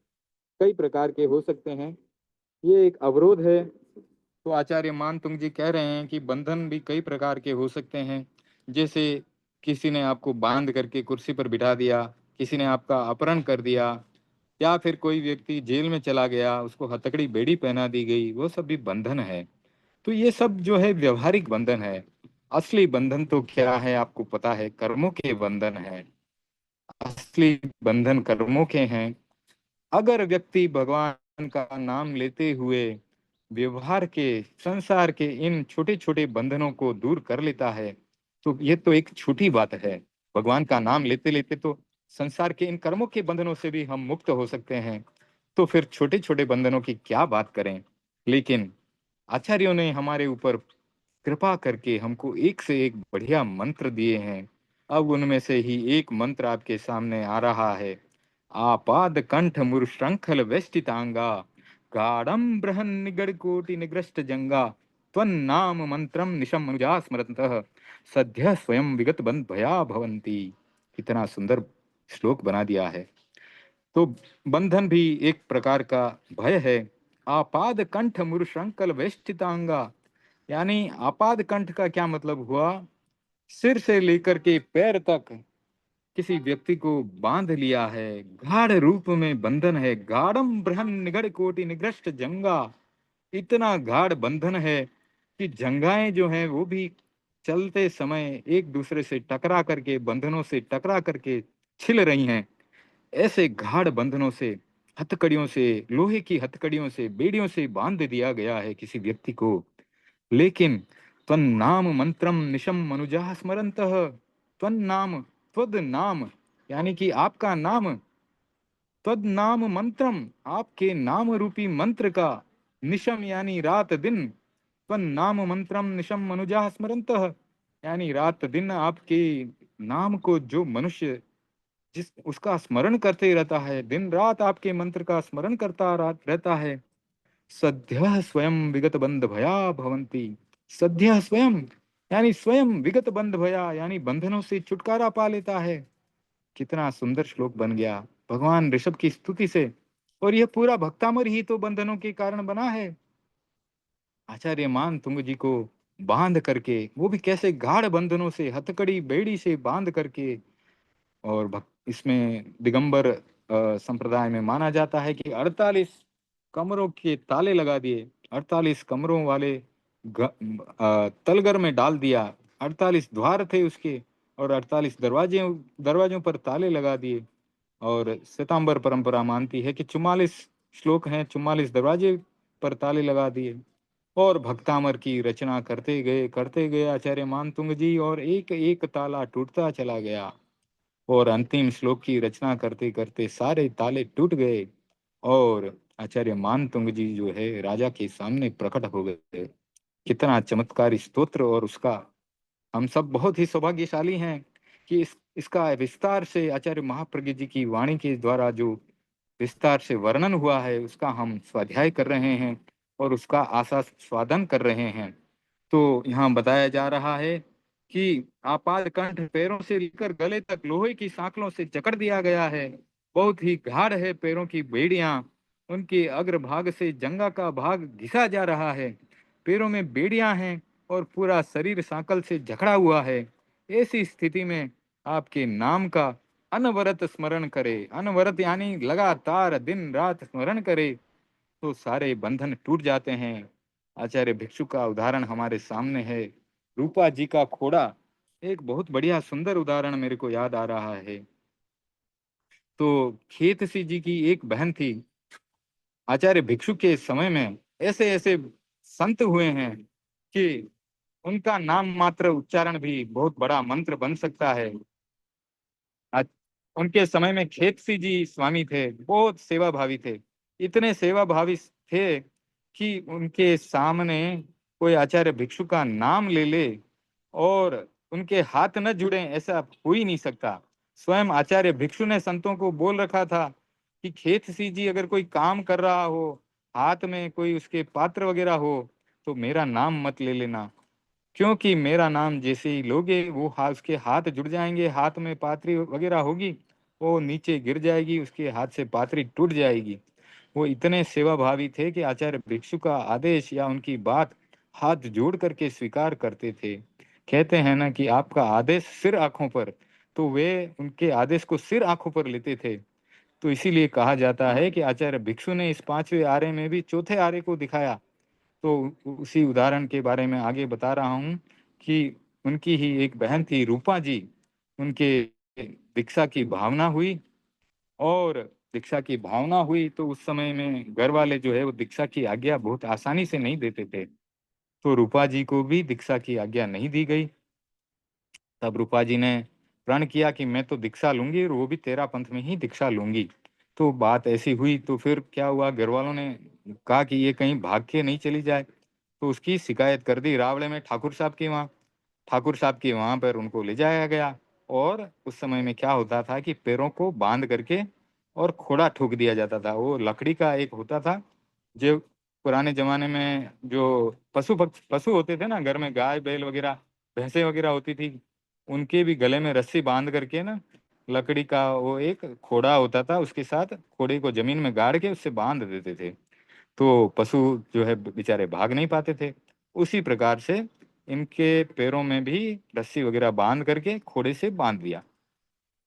कई प्रकार के हो सकते हैं, ये एक अवरोध है। तो आचार्य मानतुंग जी कह रहे हैं कि बंधन भी कई प्रकार के हो सकते हैं। जैसे किसी ने आपको बांध करके कुर्सी पर बिठा दिया, किसी ने आपका अपहरण कर दिया, या फिर कोई व्यक्ति जेल में चला गया, उसको हथकड़ी बेड़ी पहना दी गई, वो सब भी बंधन है। तो ये सब जो है व्यवहारिक बंधन है। असली बंधन तो क्या है आपको पता है, कर्मों के बंधन है। असली बंधन कर्मों के हैं। अगर व्यक्ति भगवान का नाम लेते हुए व्यवहार के, संसार के इन छोटे छोटे बंधनों को दूर कर लेता है, तो ये तो एक छोटी बात है। भगवान का नाम लेते लेते तो संसार के इन कर्मों के बंधनों से भी हम मुक्त हो सकते हैं। तो फिर छोटे छोटे बंधनों की क्या बात करें। लेकिन आचार्यों ने हमारे ऊपर कृपा करके हमको एक से एक बढ़िया मंत्र दिए हैं। अब उनमें से ही एक मंत्र आपके सामने आ रहा है। आपाद कंठ मुर श्रृंखल वेष्टितांगा, गाढ़ं बृहन् निगड़ कोटि निग्रष्ट जंगा, त्वन्नाम मंत्रम निशम अनुजा स्मरन्तः, सद्यः स्वयं विगत बंध भया भवन्ति। कितना सुंदर श्लोक बना दिया है। तो बंधन भी एक प्रकार का भय है। आपाद कंठ मुर श्रृंखल वेष्टितांगा, यानी आपाद कंठ का क्या मतलब हुआ, सिर से लेकर के पैर तक किसी व्यक्ति को बांध लिया है, गाढ़ रूप में बंधन है। गाढ़म बृहन निगड़ कोटि निग्रष्ट जंगा, इतना गाढ़ बंधन है कि जंगाएं जो हैं वो भी चलते समय एक दूसरे से टकरा करके, बंधनों से टकरा करके छिल रही हैं। ऐसे गाढ़ बंधनों से, हथकड़ियों से, लोहे की हथकड़ियों से, बेड़ियों से बांध दिया गया है किसी व्यक्ति को। लेकिन त्वन्नाम मंत्रम निशम मनुजा स्मरन्तः, त्वन्नाम, त्वद नाम, यानी कि आपका नाम, त्वद नाम मंत्रम, आपके नाम रूपी मंत्र का, निशम यानी रात दिन, त्वन्नाम मंत्रम निशम मनुजा स्मरन्तः, यानी रात दिन आपके नाम को जो मनुष्य जिस उसका स्मरण करते रहता है, दिन रात आपके मंत्र का स्मरण करता रहता है, सद्यः स्वयं विगत बंध भया भवंती। सद्यः स्वयं, यानी स्वयं विगत बंध भया, यानी बंधनों से छुटकारा पा लेता है। कितना सुंदर श्लोक बन गया भगवान ऋषभ की स्तुति से। और यह पूरा भक्तामर ही तो बंधनों के कारण बना है। आचार्य मान तुंग जी को बांध करके, वो भी कैसे गाढ़ बंधनों से, हथकड़ी बेड़ी से बांध करके। और इसमें दिगंबर संप्रदाय में माना जाता है कि 48 कमरों के ताले लगा दिए, 48 कमरों वाले तलगर में डाल दिया। 48 द्वार थे उसके, और 48 दरवाजों पर ताले लगा दिए। और श्वेतांबर परंपरा मानती है कि 44 श्लोक हैं, 44 दरवाजे पर ताले लगा दिए। और भक्तामर की रचना करते गए आचार्य मानतुंग जी, और एक एक ताला टूटता चला गया। और अंतिम श्लोक की रचना करते करते सारे ताले टूट गए, और आचार्य मानतुंग जी जो है राजा के सामने प्रकट हो गए। कितना चमत्कारी स्तोत्र। और उसका हम सब बहुत ही सौभाग्यशाली हैं कि इसका विस्तार से आचार्य महाप्रज्ञ जी की वाणी के द्वारा जो विस्तार से वर्णन हुआ है, उसका हम स्वाध्याय कर रहे हैं और उसका आशा स्वादन कर रहे हैं। तो यहाँ बताया जा रहा है कि आपाद कंठ, पैरों से लेकर गले तक लोहे की सांकलों से जकड़ दिया गया है। बहुत ही गाढ़ है पैरों की बेड़ियां, उनके अग्रभाग से जंगा का भाग घिसा जा रहा है। पैरों में बेड़ियां हैं और पूरा शरीर सांकल से जकड़ा हुआ है। ऐसी स्थिति में आपके नाम का अनवरत स्मरण करे, अनवरत यानी लगातार दिन रात स्मरण करे, तो सारे बंधन टूट जाते हैं। आचार्य भिक्षु का उदाहरण हमारे सामने है। रूपा जी का खोड़ा एक बहुत बढ़िया सुंदर उदाहरण मेरे को याद आ रहा है। तो खेतसी जी की एक बहन थी। आचार्य भिक्षु के समय में ऐसे ऐसे संत हुए हैं कि उनका नाम मात्र उच्चारण भी बहुत बड़ा मंत्र बन सकता है। आज उनके समय में खेतसी जी स्वामी थे, बहुत सेवा भावी थे। इतने सेवा भावी थे कि उनके सामने कोई आचार्य भिक्षु का नाम ले ले और उनके हाथ न जुड़े, ऐसा हो ही नहीं सकता। स्वयं आचार्य भिक्षु ने संतों को बोल रखा था कि खेतसी जी अगर कोई काम कर रहा हो, हाथ में कोई उसके पात्र वगैरह हो, तो मेरा नाम मत ले लेना, क्योंकि मेरा नाम जैसे ही लोगे वो उसके हाथ जुड़ जाएंगे, हाथ में पात्री वगैरह होगी, वो नीचे गिर जाएगी, उसके हाथ से पात्री टूट जाएगी। वो इतने सेवाभावी थे कि आचार्य भिक्षु का आदेश या उनकी बात हाथ जोड़ करके स्वीकार करते थे। कहते हैं ना कि आपका आदेश सिर आंखों पर, तो वे उनके आदेश को सिर आंखों पर लेते थे। तो इसीलिए कहा जाता है कि आचार्य भिक्षु ने इस पांचवें आर्य में भी चौथे आर्य को दिखाया। तो उसी उदाहरण के बारे में आगे बता रहा हूँ कि उनकी ही एक बहन थी रूपा जी, उनके दीक्षा की भावना हुई, और दीक्षा की भावना हुई तो उस समय में घर वाले जो है वो दीक्षा की आज्ञा बहुत आसानी से नहीं देते थे। तो रूपा जी को भी दीक्षा की आज्ञा नहीं दी गई। तब रूपा जी ने प्रण किया कि मैं तो दीक्षा लूंगी और वो भी तेरा पंथ में ही दीक्षा लूंगी। तो बात ऐसी हुई तो फिर क्या हुआ, घर वालों ने कहा कि ये कहीं भाग के नहीं चली जाए, तो उसकी शिकायत कर दी रावले में ठाकुर साहब के वहाँ। ठाकुर साहब के वहाँ पर उनको ले जाया गया, और उस समय में क्या होता था कि पैरों को बांध करके और खोड़ा ठोक दिया जाता था। वो लकड़ी का एक होता था, जो पुराने जमाने में जो पशु होते थे ना घर में, गाय बैल वगैरह भैंसे वगैरह होती थी, उनके भी गले में रस्सी बांध करके ना, लकड़ी का वो एक खोड़ा होता था, उसके साथ खोड़े को जमीन में गाड़ के उससे बांध देते थे। तो पशु जो है बेचारे भाग नहीं पाते थे। उसी प्रकार से इनके पैरों में भी रस्सी वगैरह बांध करके खोड़े से बांध दिया।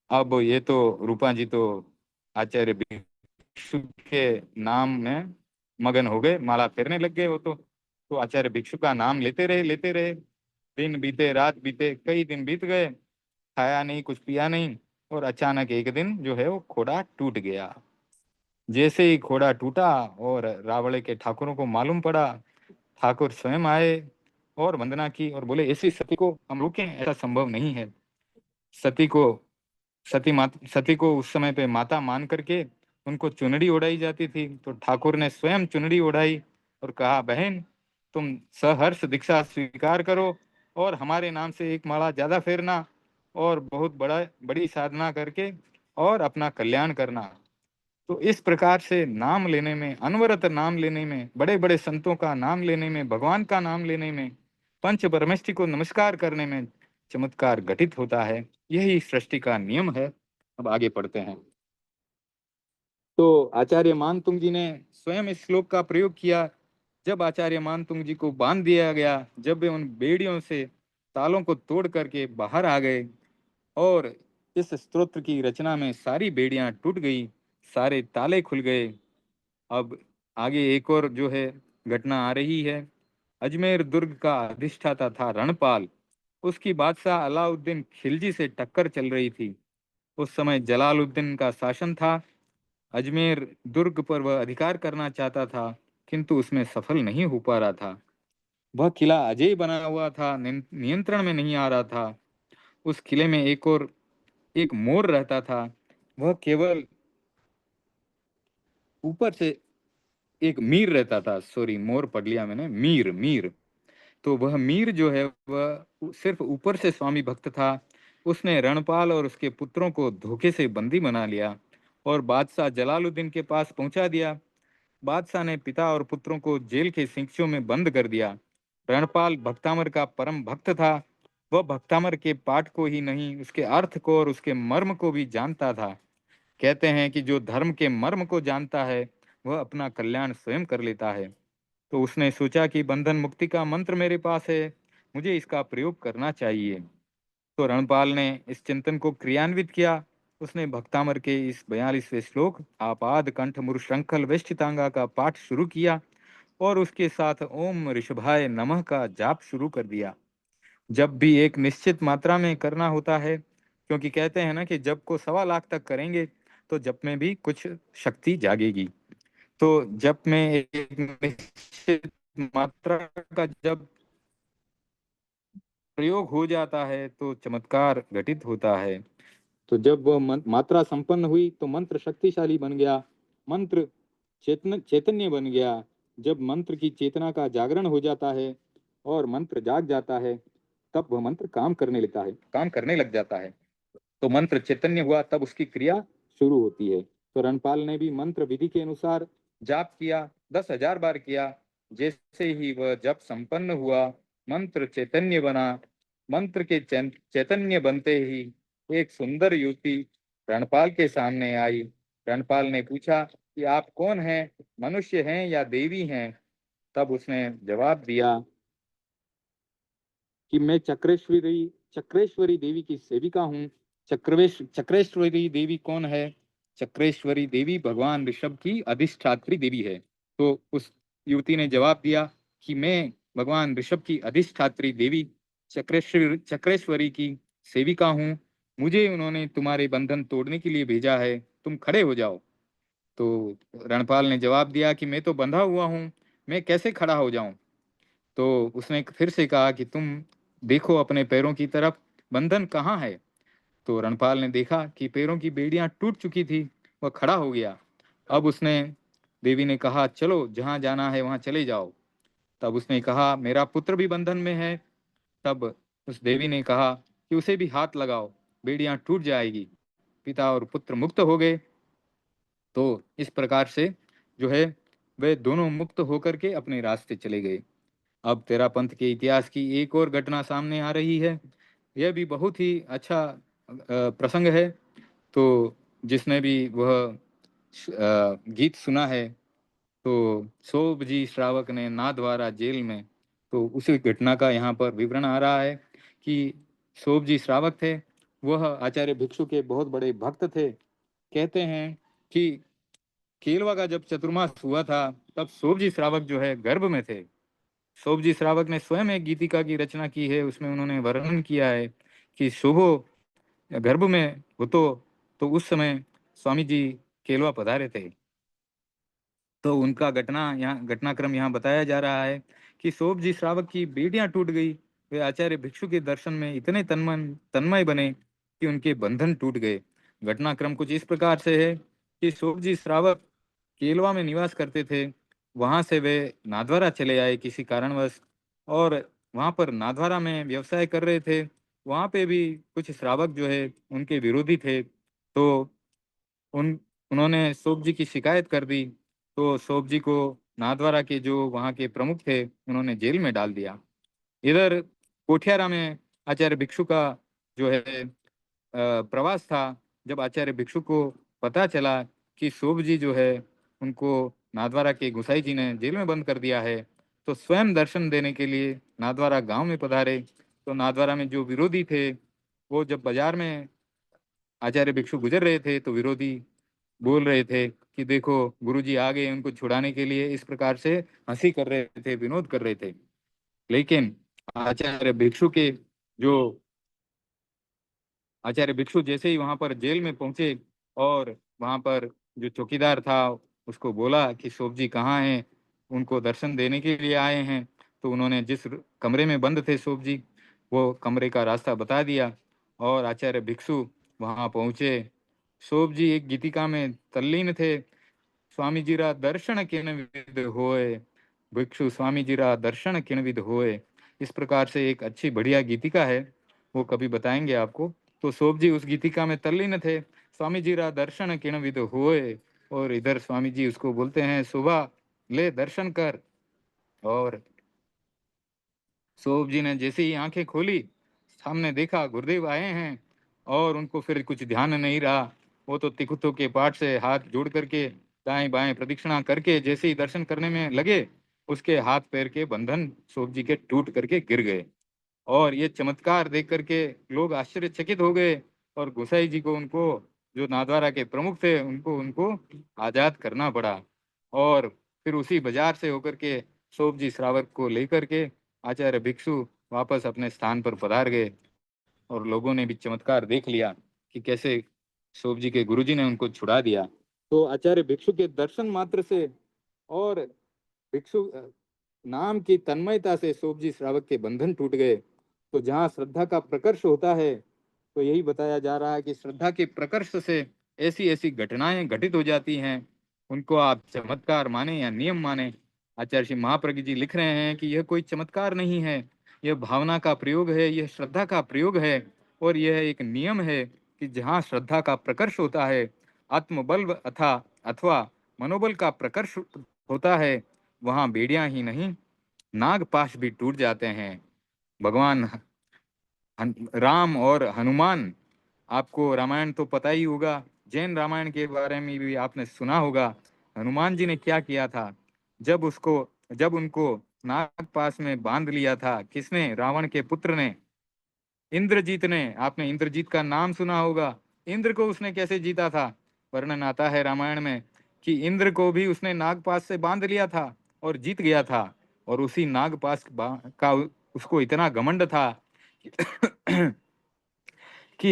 अब ये तो रूपा जी तो आचार्य भिक्षु के नाम में मगन हो गए, माला फेरने लग गए वो तो आचार्य भिक्षु का नाम लेते रहे। दिन बीते रात बीते, कई दिन बीत गए, खाया नहीं कुछ पिया नहीं, और अचानक एक दिन जो है वो खोड़ा टूट गया। जैसे ही घोड़ा टूटा और रावले के ठाकुरों को मालूम पड़ा, ठाकुर स्वयं आए और वंदना की और बोले ऐसी सती को हम रोकें, ऐसा संभव नहीं है। सती को सती को उस समय पे माता मान करके उनको चुनरी ओढ़ाई जाती थी। तो ठाकुर ने स्वयं चुनरी ओढ़ाई और कहा, बहन तुम सहर्ष दीक्षा स्वीकार करो और हमारे नाम से एक माला ज्यादा फेरना, और बहुत बड़ी साधना करके और अपना कल्याण करना। तो इस प्रकार से नाम लेने में, अनवरत नाम लेने में, बड़े बड़े संतों का नाम लेने में, भगवान का नाम लेने में, पंच परमेष्टि को नमस्कार करने में चमत्कार घटित होता है। यही सृष्टि का नियम है। अब आगे पढ़ते हैं। तो आचार्य मानतुंग जी ने स्वयं इस श्लोक का प्रयोग किया। जब आचार्य मानतुंग जी को बांध दिया गया, जब वे उन बेड़ियों से तालों को तोड़ करके बाहर आ गए, और इस स्तोत्र की रचना में सारी बेड़ियां टूट गई, सारे ताले खुल गए। अब आगे एक और जो है घटना आ रही है। अजमेर दुर्ग का अधिष्ठाता था रणपाल। उसकी बादशाह अलाउद्दीन खिलजी से टक्कर चल रही थी। उस समय जलालुद्दीन का शासन था। अजमेर दुर्ग पर वह अधिकार करना चाहता था, किंतु उसमें सफल नहीं हो पा रहा था। वह किला अजय बना हुआ था, नियंत्रण में नहीं आ रहा था। उस किले में एक मोर रहता था। वह केवल ऊपर से एक मीर रहता था, सॉरी मोर पढ़ लिया मैंने, मीर मीर। तो वह मीर जो है वह सिर्फ ऊपर से स्वामी भक्त था। उसने रणपाल और उसके पुत्रों को धोखे से बंदी बना लिया और बादशाह जलालुद्दीन के पास पहुंचा दिया। बादशाह ने पिता और पुत्रों को जेल के सिंकचों में बंद कर दिया। रणपाल भक्तामर का परम भक्त था। वह भक्तामर के पाठ को ही नहीं, उसके अर्थ को और उसके मर्म को भी जानता था। कहते हैं कि जो धर्म के मर्म को जानता है वह अपना कल्याण स्वयं कर लेता है। तो उसने सोचा कि बंधन मुक्ति का मंत्र मेरे पास है, मुझे इसका प्रयोग करना चाहिए। तो रणपाल ने इस चिंतन को क्रियान्वित किया। उसने भक्तामर के इस 42वें श्लोक आपाद कंठ मुरुशंखल वेष्टितांगा का पाठ शुरू किया, और उसके साथ ओम ऋषभाय नमः का जाप शुरू कर दिया। जब भी एक निश्चित मात्रा में करना होता है, क्योंकि कहते हैं ना कि जब को 1.25 लाख तक करेंगे तो जप में भी कुछ शक्ति जागेगी। तो जप में एक निश्चित मात्रा का जब प्रयोग हो जाता है तो चमत्कार घटित होता है। तो जब वह मात्रा संपन्न हुई तो मंत्र शक्तिशाली बन गया, मंत्र चैतन्य बन गया। जब मंत्र की चेतना का जागरण हो जाता है और मंत्र जाग जाता है, तब वह मंत्र काम करने लग जाता है। तो मंत्र चैतन्य हुआ, तब उसकी क्रिया शुरू होती है। तो रणपाल ने भी मंत्र विधि के अनुसार जाप किया, 10,000 बार किया। जैसे ही वह जप संपन्न हुआ, मंत्र चैतन्य बना। मंत्र के चैतन्य बनते ही एक सुंदर युवती रणपाल के सामने आई। रणपाल ने पूछा, कि आप कौन हैं, मनुष्य हैं या देवी हैं? तब उसने जवाब दिया कि मैं चक्रेश्वरी देवी की सेविका हूँ। चक्रेश्वरी देवी कौन है? चक्रेश्वरी देवी भगवान ऋषभ की अधिष्ठात्री देवी है। तो उस युवती ने जवाब दिया कि मैं भगवान ऋषभ की अधिष्ठात्री देवी चक्रेश्वरी की सेविका हूँ। मुझे उन्होंने तुम्हारे बंधन तोड़ने के लिए भेजा है, तुम खड़े हो जाओ। तो रणपाल ने जवाब दिया कि मैं तो बंधा हुआ हूँ, मैं कैसे खड़ा हो जाऊं? तो उसने फिर से कहा कि तुम देखो अपने पैरों की तरफ, बंधन कहाँ है? तो रणपाल ने देखा कि पैरों की बेड़ियां टूट चुकी थी। वह खड़ा हो गया। अब उसने देवी ने कहा, चलो जहां जाना है वहां चले जाओ। तब उसने कहा, मेरा पुत्र भी बंधन में है। तब उस देवी ने कहा कि उसे भी हाथ लगाओ, बेड़ियां टूट जाएगी। पिता और पुत्र मुक्त हो गए। तो इस प्रकार से जो है वे दोनों मुक्त होकर के अपने रास्ते चले गए। अब तेरा पंथ के इतिहास की एक और घटना सामने आ रही है। यह भी बहुत ही अच्छा प्रसंग है। तो जिसने भी वह गीत सुना है, तो सोब जी श्रावक ने नाथद्वारा जेल में, तो उसी घटना का यहाँ पर विवरण आ रहा है कि सोब जी श्रावक थे। वह आचार्य भिक्षु के बहुत बड़े भक्त थे। कहते हैं कि केलवा का जब चतुर्मास हुआ था, तब सोब जी श्रावक जो है गर्भ में थे। सोब जी श्रावक ने स्वयं एक गीतिका की रचना की है। उसमें उन्होंने वर्णन किया है कि शोभो गर्भ में हो तो उस समय स्वामी जी केलवा पधारे थे। तो उनका घटनाक्रम यहाँ बताया जा रहा है कि सोब जी श्रावक की बेड़ियां टूट गई। वे आचार्य भिक्षु के दर्शन में इतने तन्मय बने कि उनके बंधन टूट गए। घटनाक्रम कुछ इस प्रकार से है कि सोब जी श्रावक केलवा में निवास करते थे। वहां से वे नाथद्वारा चले आए किसी कारणवश, और वहां पर नाथद्वारा में व्यवसाय कर रहे थे। वहां पे भी कुछ श्रावक जो है उनके विरोधी थे। तो उन उन्होंने सोब जी की शिकायत कर दी। तो सोब जी को नाथद्वारा के जो वहाँ के प्रमुख थे उन्होंने जेल में डाल दिया। इधर कोठियारा में आचार्य भिक्षु का जो है प्रवास था। जब आचार्य भिक्षु को पता चला कि सोब जी जो है उनको नाथद्वारा के गोसाई जी ने जेल में बंद कर दिया है, तो स्वयं दर्शन देने के लिए नाथद्वारा गांव में पधारे। तो नाथद्वारा में जो विरोधी थे, वो जब बाजार में आचार्य भिक्षु गुजर रहे थे, तो विरोधी बोल रहे थे कि देखो गुरुजी आ गए उनको छुड़ाने के लिए। इस प्रकार से हंसी कर रहे थे, विनोद कर रहे थे। लेकिन आचार्य भिक्षु के जो आचार्य भिक्षु जैसे ही वहां पर जेल में पहुंचे, और वहां पर जो चौकीदार था उसको बोला कि सोब जी कहाँ हैं, उनको दर्शन देने के लिए आए हैं। तो उन्होंने जिस कमरे में बंद थे सोब जी, वो कमरे का रास्ता बता दिया, और आचार्य भिक्षु वहां पहुंचे। सोब जी एक गीतिका में तल्लीन थे। स्वामी जीरा दर्शन किण विद होए, भिक्षु स्वामी जीरा दर्शन किण विद होए। इस प्रकार से एक अच्छी बढ़िया गीतिका है, वो कभी बताएंगे आपको। तो सोब जी उस गीतिका में तल्लीन थे, स्वामी जीरा दर्शन किण विद होए। और इधर स्वामी जी उसको बोलते हैं, सुबह ले दर्शन कर। और सोब जी ने जैसे ही आंखें खोली, सामने देखा गुरुदेव आए हैं। और उनको फिर कुछ ध्यान नहीं रहा। वो तो तिकुत्तों के पाठ से हाथ जोड़ करके दाएं बाएं प्रदक्षिणा करके जैसे ही दर्शन करने में लगे, उसके हाथ पैर के बंधन सोब जी के टूट करके गिर गए। और ये चमत्कार देख करके लोग आश्चर्यचकित हो गए। और गोसाई जी को, उनको जो नाथद्वारा के प्रमुख थे, उनको उनको आजाद करना पड़ा। और फिर उसी बाजार से होकर के सोब जी श्रावक को लेकर के आचार्य भिक्षु वापस अपने स्थान पर पधार गए। और लोगों ने भी चमत्कार देख लिया कि कैसे सोब जी के गुरुजी ने उनको छुड़ा दिया। तो आचार्य भिक्षु के दर्शन मात्र से और भिक्षु नाम की तन्मयता से सोब जी श्रावक के बंधन टूट गए। तो जहाँ श्रद्धा का प्रकर्ष होता है, तो यही बताया जा रहा है कि श्रद्धा के प्रकर्ष से ऐसी ऐसी घटनाएं घटित हो जाती हैं। उनको आप चमत्कार माने या नियम माने, आचार्य श्री महाप्रज्ञ जी लिख रहे हैं कि यह कोई चमत्कार नहीं है, यह भावना का प्रयोग है, यह श्रद्धा का प्रयोग है। और यह एक नियम है कि जहाँ श्रद्धा का प्रकर्ष होता है, आत्मबल अथवा मनोबल का प्रकर्ष होता है, वहां बेड़ियां ही नहीं, नागपाश भी टूट जाते हैं। भगवान राम और हनुमान, आपको रामायण तो पता ही होगा, जैन रामायण के बारे में भी आपने सुना होगा। हनुमान जी ने क्या किया था? जब उनको नागपाश में बांध लिया था, किसने? रावण के पुत्र ने, इंद्रजीत ने। आपने इंद्रजीत का नाम सुना होगा। इंद्र को उसने कैसे जीता था? वर्णन आता है रामायण में कि इंद्र को भी उसने नागपाश से बांध लिया था और जीत गया था। और उसी नागपाश का उसको इतना घमंड था कि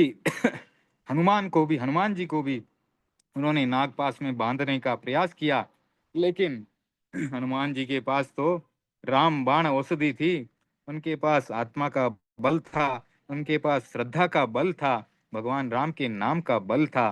हनुमान जी को भी उन्होंने नागपाश में बांधने का प्रयास किया, लेकिन हनुमान जी के पास तो राम बाण औषधि थी, उनके पास आत्मा का बल था, उनके पास श्रद्धा का बल था, भगवान राम के नाम का बल था।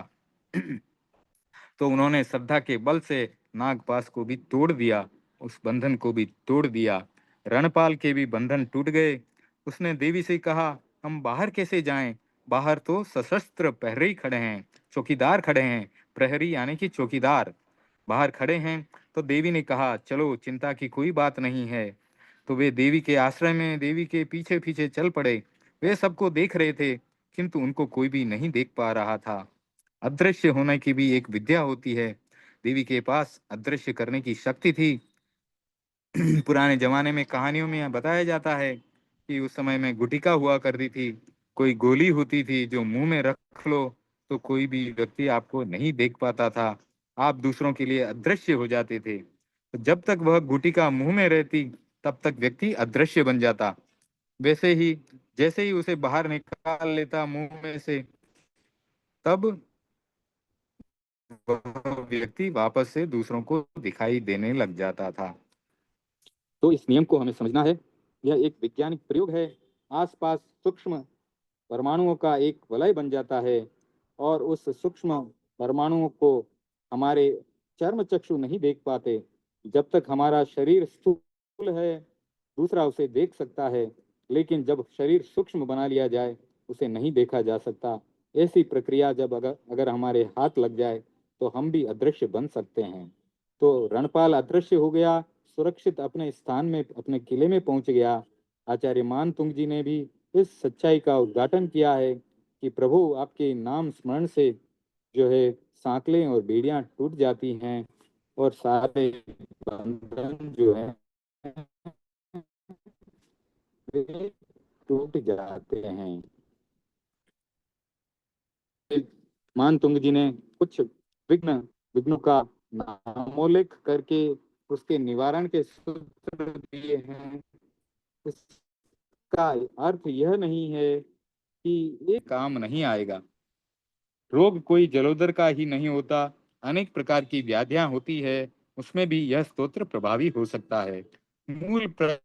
तो उन्होंने श्रद्धा के बल से नागपाश को भी तोड़ दिया, उस बंधन को भी तोड़ दिया। रणपाल के भी बंधन टूट गए। उसने देवी से कहा, हम बाहर कैसे जाएं? बाहर तो सशस्त्र प्रहरी खड़े हैं, चौकीदार खड़े हैं। प्रहरी यानी कि चौकीदार बाहर खड़े हैं। तो देवी ने कहा, चलो चिंता की कोई बात नहीं है। तो वे देवी के आश्रय में देवी के पीछे पीछे चल पड़े। वे सबको देख रहे थे, किंतु उनको कोई भी नहीं देख पा रहा था। अदृश्य होने की भी एक विद्या होती है। देवी के पास अदृश्य करने की शक्ति थी। पुराने जमाने में कहानियों में बताया जाता है कि उस समय में गुटिका हुआ करती थी, कोई गोली होती थी जो मुंह में रख लो तो कोई भी व्यक्ति आपको नहीं देख पाता था, आप दूसरों के लिए अदृश्य हो जाते थे। तो जब तक वह गुटिका मुंह में रहती तब तक व्यक्ति अदृश्य बन जाता। वैसे ही जैसे ही उसे बाहर निकाल लेता मुंह में से, तब वह व्यक्ति वापस से दूसरों को दिखाई देने लग जाता था। तो इस नियम को हमें समझना है। यह एक वैज्ञानिक प्रयोग है। आसपास सूक्ष्म परमाणुओं का एक वलय बन जाता है और उस सूक्ष्म परमाणुओं को हमारे चर्म चक्षु नहीं देख पाते। जब तक हमारा शरीर स्थूल है, दूसरा उसे देख सकता है, लेकिन जब शरीर सूक्ष्म बना लिया जाए उसे नहीं देखा जा सकता। ऐसी प्रक्रिया जब अगर हमारे हाथ लग जाए तो हम भी अदृश्य बन सकते हैं। तो रणपाल अदृश्य हो गया, सुरक्षित अपने स्थान में, अपने किले में पहुंच गया। आचार्य मानतुंग जी ने भी इस सच्चाई का उद्घाटन किया है कि प्रभु आपके नाम स्मरण से जो है सांकलें और बेड़ियां टूट जाती हैं और सारे बंधन जो है वे टूट जाते हैं। मानतुंग जी ने कुछ विघ्नों का नामोल्लेख करके उसके निवारण के सूत्र दिए हैं। इसका अर्थ यह नहीं है कि ये काम नहीं आएगा। रोग कोई जलोदर का ही नहीं होता, अनेक प्रकार की व्याधियां होती है, उसमें भी यह स्तोत्र प्रभावी हो सकता है। मूल प्रश्न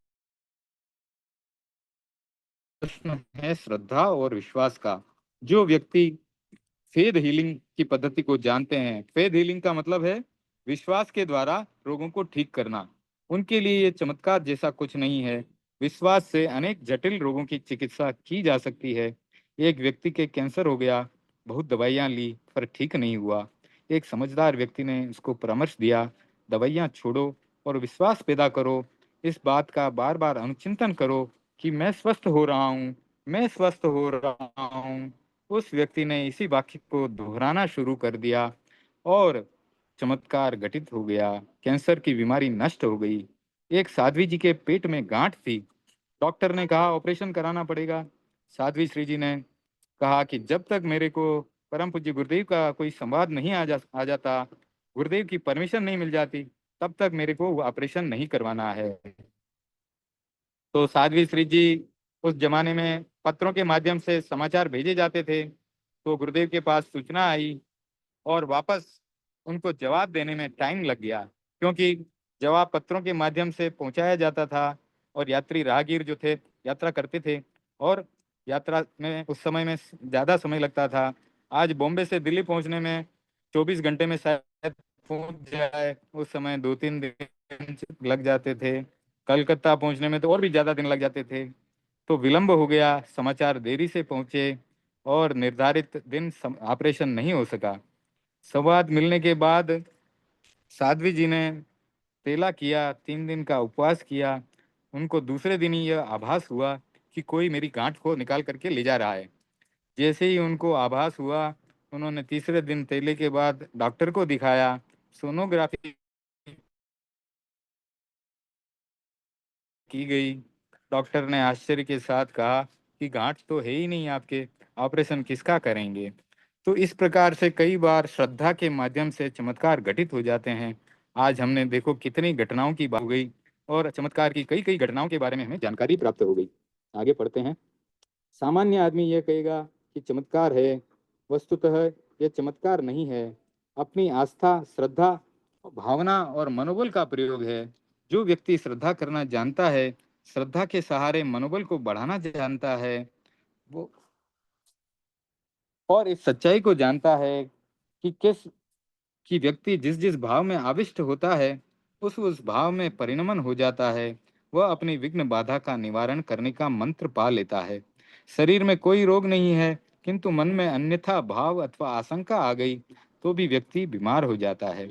है श्रद्धा और विश्वास का। जो व्यक्ति फेद हीलिंग की पद्धति को जानते हैं, फेद हीलिंग का मतलब है विश्वास के द्वारा रोगों को ठीक करना, उनके लिए ये चमत्कार जैसा कुछ नहीं है। विश्वास से अनेक जटिल रोगों की चिकित्सा की जा सकती है। एक व्यक्ति के कैंसर हो गया, बहुत दवाइयां ली पर ठीक नहीं हुआ। एक समझदार व्यक्ति ने उसको परामर्श दिया, दवाइयां छोड़ो और विश्वास पैदा करो, इस बात का बार बार अनुचिंतन करो कि मैं स्वस्थ हो रहा हूँ, मैं स्वस्थ हो रहा हूँ। उस व्यक्ति ने इसी वाक्य को दोहराना शुरू कर दिया और चमत्कार घटित हो गया। कैंसर की बीमारी नष्ट हो गई। एक साध्वी जी के पेट में गांठ थी, डॉक्टर ने कहा ऑपरेशन कराना पड़ेगा। साध्वी श्री जी ने कहा कि जब तक मेरे को परम पूज्य गुरुदेव का कोई संवाद नहीं आ जाता, गुरुदेव की परमिशन नहीं मिल जाती, तब तक मेरे को ऑपरेशन नहीं करवाना है। तो साध्वी श्री जी, उस जमाने में पत्रों के माध्यम से समाचार भेजे जाते थे, तो गुरुदेव के पास सूचना आई और वापस उनको जवाब देने में टाइम लग गया, क्योंकि जवाब पत्रों के माध्यम से पहुंचाया जाता था और यात्री राहगीर जो थे यात्रा करते थे, और यात्रा में उस समय में ज़्यादा समय लगता था। आज बॉम्बे से दिल्ली पहुंचने में 24 घंटे में शायद पहुंच जाए, उस समय 2-3 दिन लग जाते थे। कलकत्ता पहुंचने में तो और भी ज़्यादा दिन लग जाते थे। तो विलंब हो गया, समाचार देरी से पहुंचे और निर्धारित दिन ऑपरेशन नहीं हो सका। संवाद मिलने के बाद साध्वी जी ने तेला किया, 3 दिन का उपवास किया। उनको दूसरे दिन ही यह आभास हुआ कि कोई मेरी गांठ को निकाल करके ले जा रहा है। जैसे ही उनको आभास हुआ, उन्होंने तीसरे दिन तेले के बाद डॉक्टर को दिखाया। सोनोग्राफी की गई। डॉक्टर ने आश्चर्य के साथ कहा कि गांठ तो है ही नहीं आपके, ऑपरेशन किसका करेंगे। तो इस प्रकार से कई बार श्रद्धा के माध्यम से चमत्कार घटित हो जाते हैं। आज हमने देखो कितनी घटनाओं की बात हो गई, और चमत्कार की कई कई घटनाओं के बारे में हमें जानकारी प्राप्त हो गई। आगे पढ़ते हैं। सामान्य आदमी यह कहेगा कि चमत्कार है, वस्तुतः यह चमत्कार नहीं है, अपनी आस्था, श्रद्धा, भावना और मनोबल का प्रयोग है। जो व्यक्ति श्रद्धा करना जानता है, श्रद्धा के सहारे मनोबल को बढ़ाना जानता है, वो और इस सच्चाई को जानता है कि किस कि व्यक्ति जिस जिस भाव में आविष्ट होता है, उस भाव में परिणमन हो जाता है। वह अपनी विघ्न बाधा का निवारण करने का मंत्र पा लेता है। शरीर में कोई रोग नहीं है, किंतु मन में अन्यथा भाव अथवा आशंका आ गई तो भी व्यक्ति बीमार हो जाता है।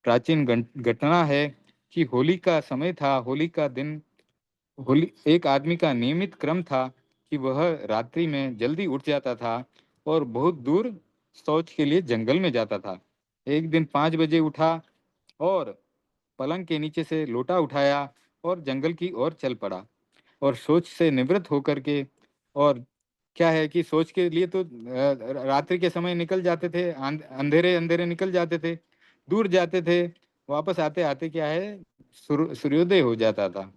प्राचीन घटना है कि होली का समय था। होली का दिन, होली एक आदमी का नियमित क्रम था कि वह रात्रि में जल्दी उठ जाता था और बहुत दूर शौच के लिए जंगल में जाता था। एक दिन 5 बजे उठा और पलंग के नीचे से लोटा उठाया और जंगल की ओर चल पड़ा। और सोच से निवृत्त होकर के, और क्या है कि सोच के लिए तो रात्रि के समय निकल जाते थे, अंधेरे अंधेरे निकल जाते थे, दूर जाते थे। वापस आते आते क्या है, सूर्योदय हो जाता था।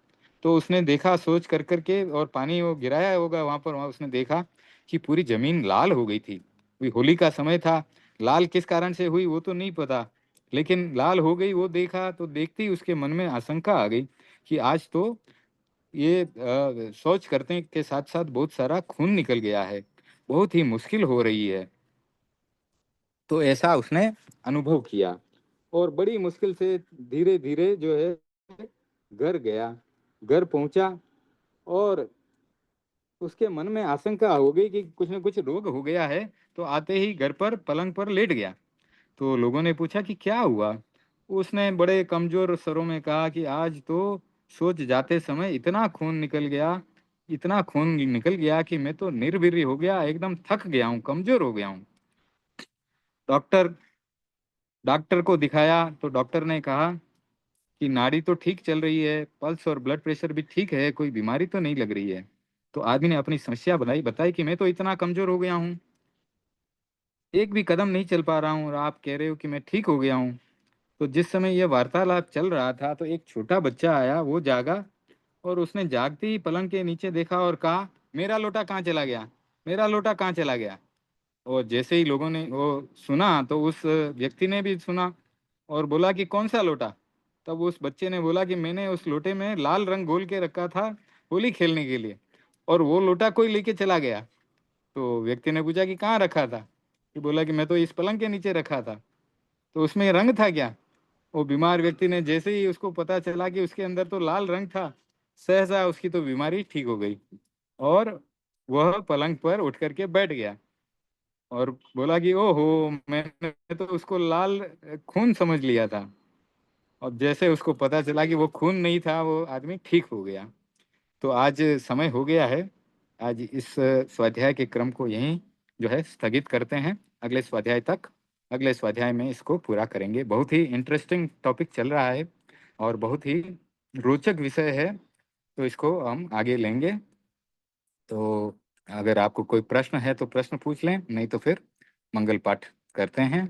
तो उसने देखा सोच कर करके, और पानी वो गिराया होगा वहां पर, वहां उसने देखा कि पूरी जमीन लाल हो गई थी। वही होली का समय था। लाल किस कारण से हुई वो तो नहीं पता, लेकिन लाल हो गई वो देखा। तो देखते ही उसके मन में आशंका आ गई कि आज तो ये शौच करने के साथ साथ बहुत सारा खून निकल गया है, बहुत ही मुश्किल हो रही है। तो ऐसा उसने अनुभव किया, और बड़ी मुश्किल से धीरे धीरे जो है घर गया। घर पहुंचा और उसके मन में आशंका हो गई कि कुछ न कुछ रोग हो गया है। तो आते ही घर पर पलंग पर लेट गया। तो लोगों ने पूछा कि क्या हुआ। उसने बड़े कमजोर स्वरों में कहा कि आज तो सोच जाते समय इतना खून निकल गया, इतना खून निकल गया कि मैं तो निर्वीर्य हो गया, एकदम थक गया हूँ, कमजोर हो गया हूँ। डॉक्टर डॉक्टर को दिखाया तो डॉक्टर ने कहा कि नाड़ी तो ठीक चल रही है, पल्स और ब्लड प्रेशर भी ठीक है, कोई बीमारी तो नहीं लग रही है। तो आदमी ने अपनी समस्या बताई कि मैं तो इतना कमजोर हो गया हूँ, एक भी कदम नहीं चल पा रहा हूँ, और आप कह रहे हो कि मैं ठीक हो गया हूँ। तो जिस समय यह वार्तालाप चल रहा था तो एक छोटा बच्चा आया, वो जागा, और उसने जागते ही पलंग के नीचे देखा और कहा, मेरा लोटा कहाँ चला गया, मेरा लोटा कहाँ चला गया। और जैसे ही लोगों ने वो सुना तो उस व्यक्ति ने भी सुना और बोला कि कौन सा लोटा। तब उस बच्चे ने बोला कि मैंने उस लोटे में लाल रंग घोल के रखा था होली खेलने के लिए, और वो लोटा कोई लेके चला गया। तो व्यक्ति ने पूछा कि कहाँ रखा था, कि बोला कि मैं तो इस पलंग के नीचे रखा था। तो उसमें रंग था क्या। वो बीमार व्यक्ति ने जैसे ही उसको पता चला कि उसके अंदर तो लाल रंग था, सहसा उसकी तो बीमारी ठीक हो गई, और वह पलंग पर उठ करके बैठ गया और बोला कि ओहो, मैंने तो उसको लाल खून समझ लिया था। और जैसे उसको पता चला कि वो खून नहीं था, वो आदमी ठीक हो गया। तो आज समय हो गया है। आज इस स्वाध्याय के क्रम को यहीं जो है स्थगित करते हैं, अगले स्वाध्याय तक। अगले स्वाध्याय में इसको पूरा करेंगे। बहुत ही इंटरेस्टिंग टॉपिक चल रहा है और बहुत ही रोचक विषय है, तो इसको हम आगे लेंगे। तो अगर आपको कोई प्रश्न है तो प्रश्न पूछ लें, नहीं तो फिर मंगल पाठ करते हैं।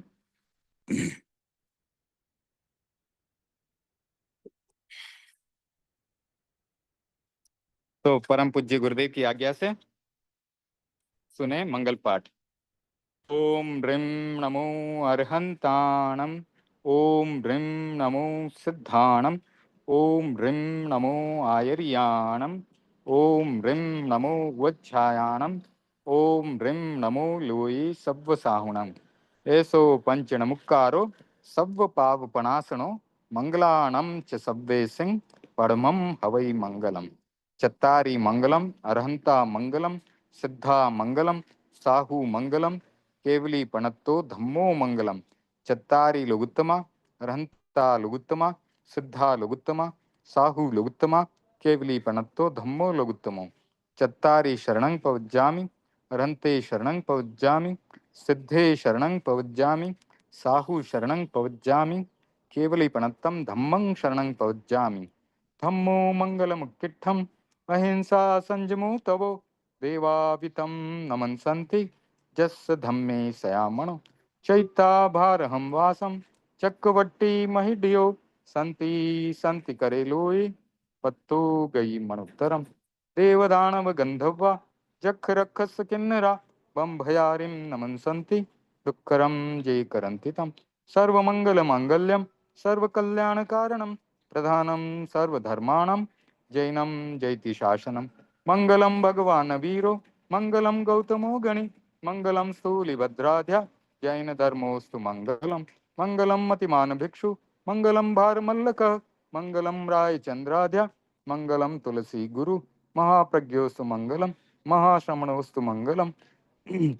तो परम पूज्य गुरुदेव की आज्ञा से सुने मंगल पाठ। ओम ह्रीं नमो अर्हंताणम, ओम ह्रीं नमो सिद्धाणम, ओम ह्रीं नमो आयर्याणम, ओम ह्रीं नमो वच्छायाणम, ओम ह्रीं नमो लोये सव्वसाहुणम। ऐसो पंचणमुक्कारो सव्व पावपणासनो, मंगलाणं च सव्वे सिंह परमं हवै मंगलम। चत्तारि मंगलम अर्हंता मंगलम, सिद्धा मंगलम, साहु मंगलम, केवली पणत्तो धम्मो मंगलम। चत्तारि लुगुत्तमा, अर्हंता लुगुत्तमा, सिद्धा लुगुत्तमा, साहु लुगुत्तमा, केवली पणत्तो धम्मो लुगुत्तमो। चत्तारि शरणं पवज्जामि, अर्हन्ते शरणं पवज्जामि, सिद्धे शरणं पवज्जामि, साहु शरणं पवज्जामि, केवलीपणत्तं धम्मं शरणं प्रव्रजामि। धम्मो मङ्गलमुक्तिष्ठम् अहिंसा संयमो तवो देवावितं नमन् सन्ति जस्य धम्मे सयामणो चैता भारहं वासं चक्रवर्ती महिडियो सन्ति सन्ति करेलोय पत्तो गई मणुत्तरम देवदानव गंधर्वा जख रक्षस किन्नरा बम भयारिं नमन सन्ति दुःखरं जे करन्ति तम सर्वमंगल मांगल्यम सर्वकल्याण कारणम प्रधानम सर्वधर्माणां जैनम जयति शासनम मंगलम भगवान वीरो मंगलम गौतमो गणि मंगलम स्थूलिभद्राध्या जैन धर्मोस्तु मंगलम मंगलम मतिमान भिक्षु मंगलम भारमल्लक मंगलम राय चंद्राध्या मंगलम तुलसी गुरु महाप्रज्ञोस्तु मंगलम महाश्रमणोस्तु मंगलम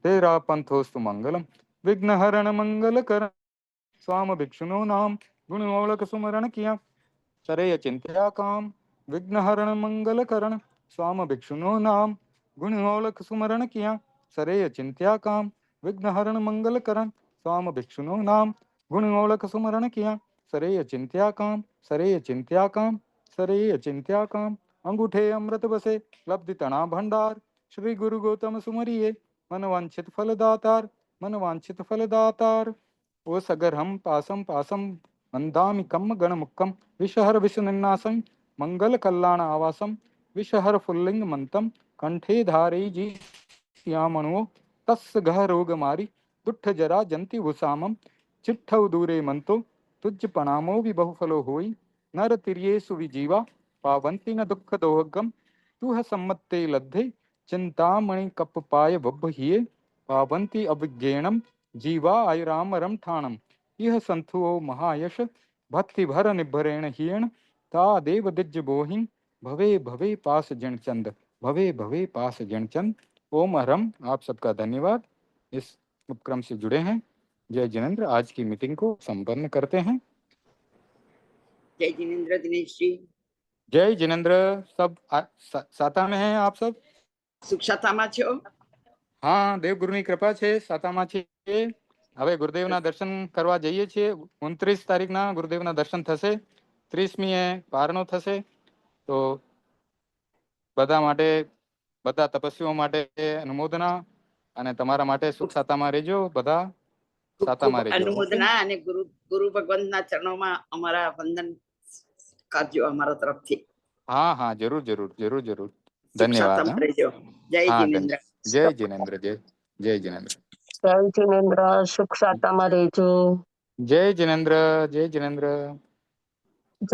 तेरा पंथोस्तु मंगलम विघ्नहरण मंगल कर स्वाम भिक्षुनो नाम गुणोलक सुमरण किया चरय चिंत्या काम विघ्नहरण मंगल करण स्वाम भिक्षुनो नाम गुणोलक सुमरण किया सरय चिंत्या काम विघ्नहरण मंगल करण स्वाम भिक्षुनो नाम गुणोलक सुमरण किया सरय चिंत्या काम सरय चिंत्या काम सरय चिंत्या काम अंगूठे अमृत बसे लब्धि तना भंडार श्री गुरु गौतम सुमरिये मन वांछित फल दातार ओ सगर हम पासम पासम मंदामि कम गण मुक्कम विषहर विषनिन्नासं मंगल कल्याण आवासम विषहर फुल्लिंग मंतम कंठे धारे जी श्यामणो तस् गह रोग मारी दुष्ट जरा जंति भुसामम चिट्ठौ दूरे मंतो तुज पणामो भी बहुफलो होई नर तिरिये सुविजीवा पावंति न दुख दोहगम तुह सम्मत्ते लब्धे चिंतामणि कप पाय बब्बहिये पावंति अभिज्ञेणम जीवा आयुरामरम ठाणम यह संथुओ महायश भक्ति भर निभरेण हियण ता देव दिज बोहिं भवे भवे पास जणचंद भवे भवे पास जणचंद। ओम हरम। आप सबका धन्यवाद इस उपक्रम से जुड़े हैं। जय जिनेन्द्र। आज की मीटिंग को संपन्न करते हैं। जय जिनेन्द्र दिनेश जी। जय जिनेन्द्र। सब साता में हैं आप सब? સુખ સાતામાં છો? હા, દેવગુરુની કૃપા છે, સાતામાં છે। હવે ગુરુદેવના દર્શન કરવા જઈએ છીએ। 29 તારીખના ગુરુદેવના દર્શન થશે, 30મીએ પારણો થશે। તો બધા માટે, બધા તપસ્વીઓ માટે અનુમોદના અને તમારા માટે સુખ સાતામાં રહેજો। બધા સાતામાં રહેજો। અનુમોદના અને ગુરુ ભગવંતના ચરણોમાં અમારા વંદન કરજો અમારા તરફથી। हाँ हाँ, जरूर जरूर जरूर जरूर। धन्यवाद। जय हाँ, जिनेन्द्र। जय जिनेन्द्र। जय जिनेन्द्र। जय जिनेन्द्र। सुख साताમાં રહેજો। जय जिनेन्द्र। जय जिनेन्द्र।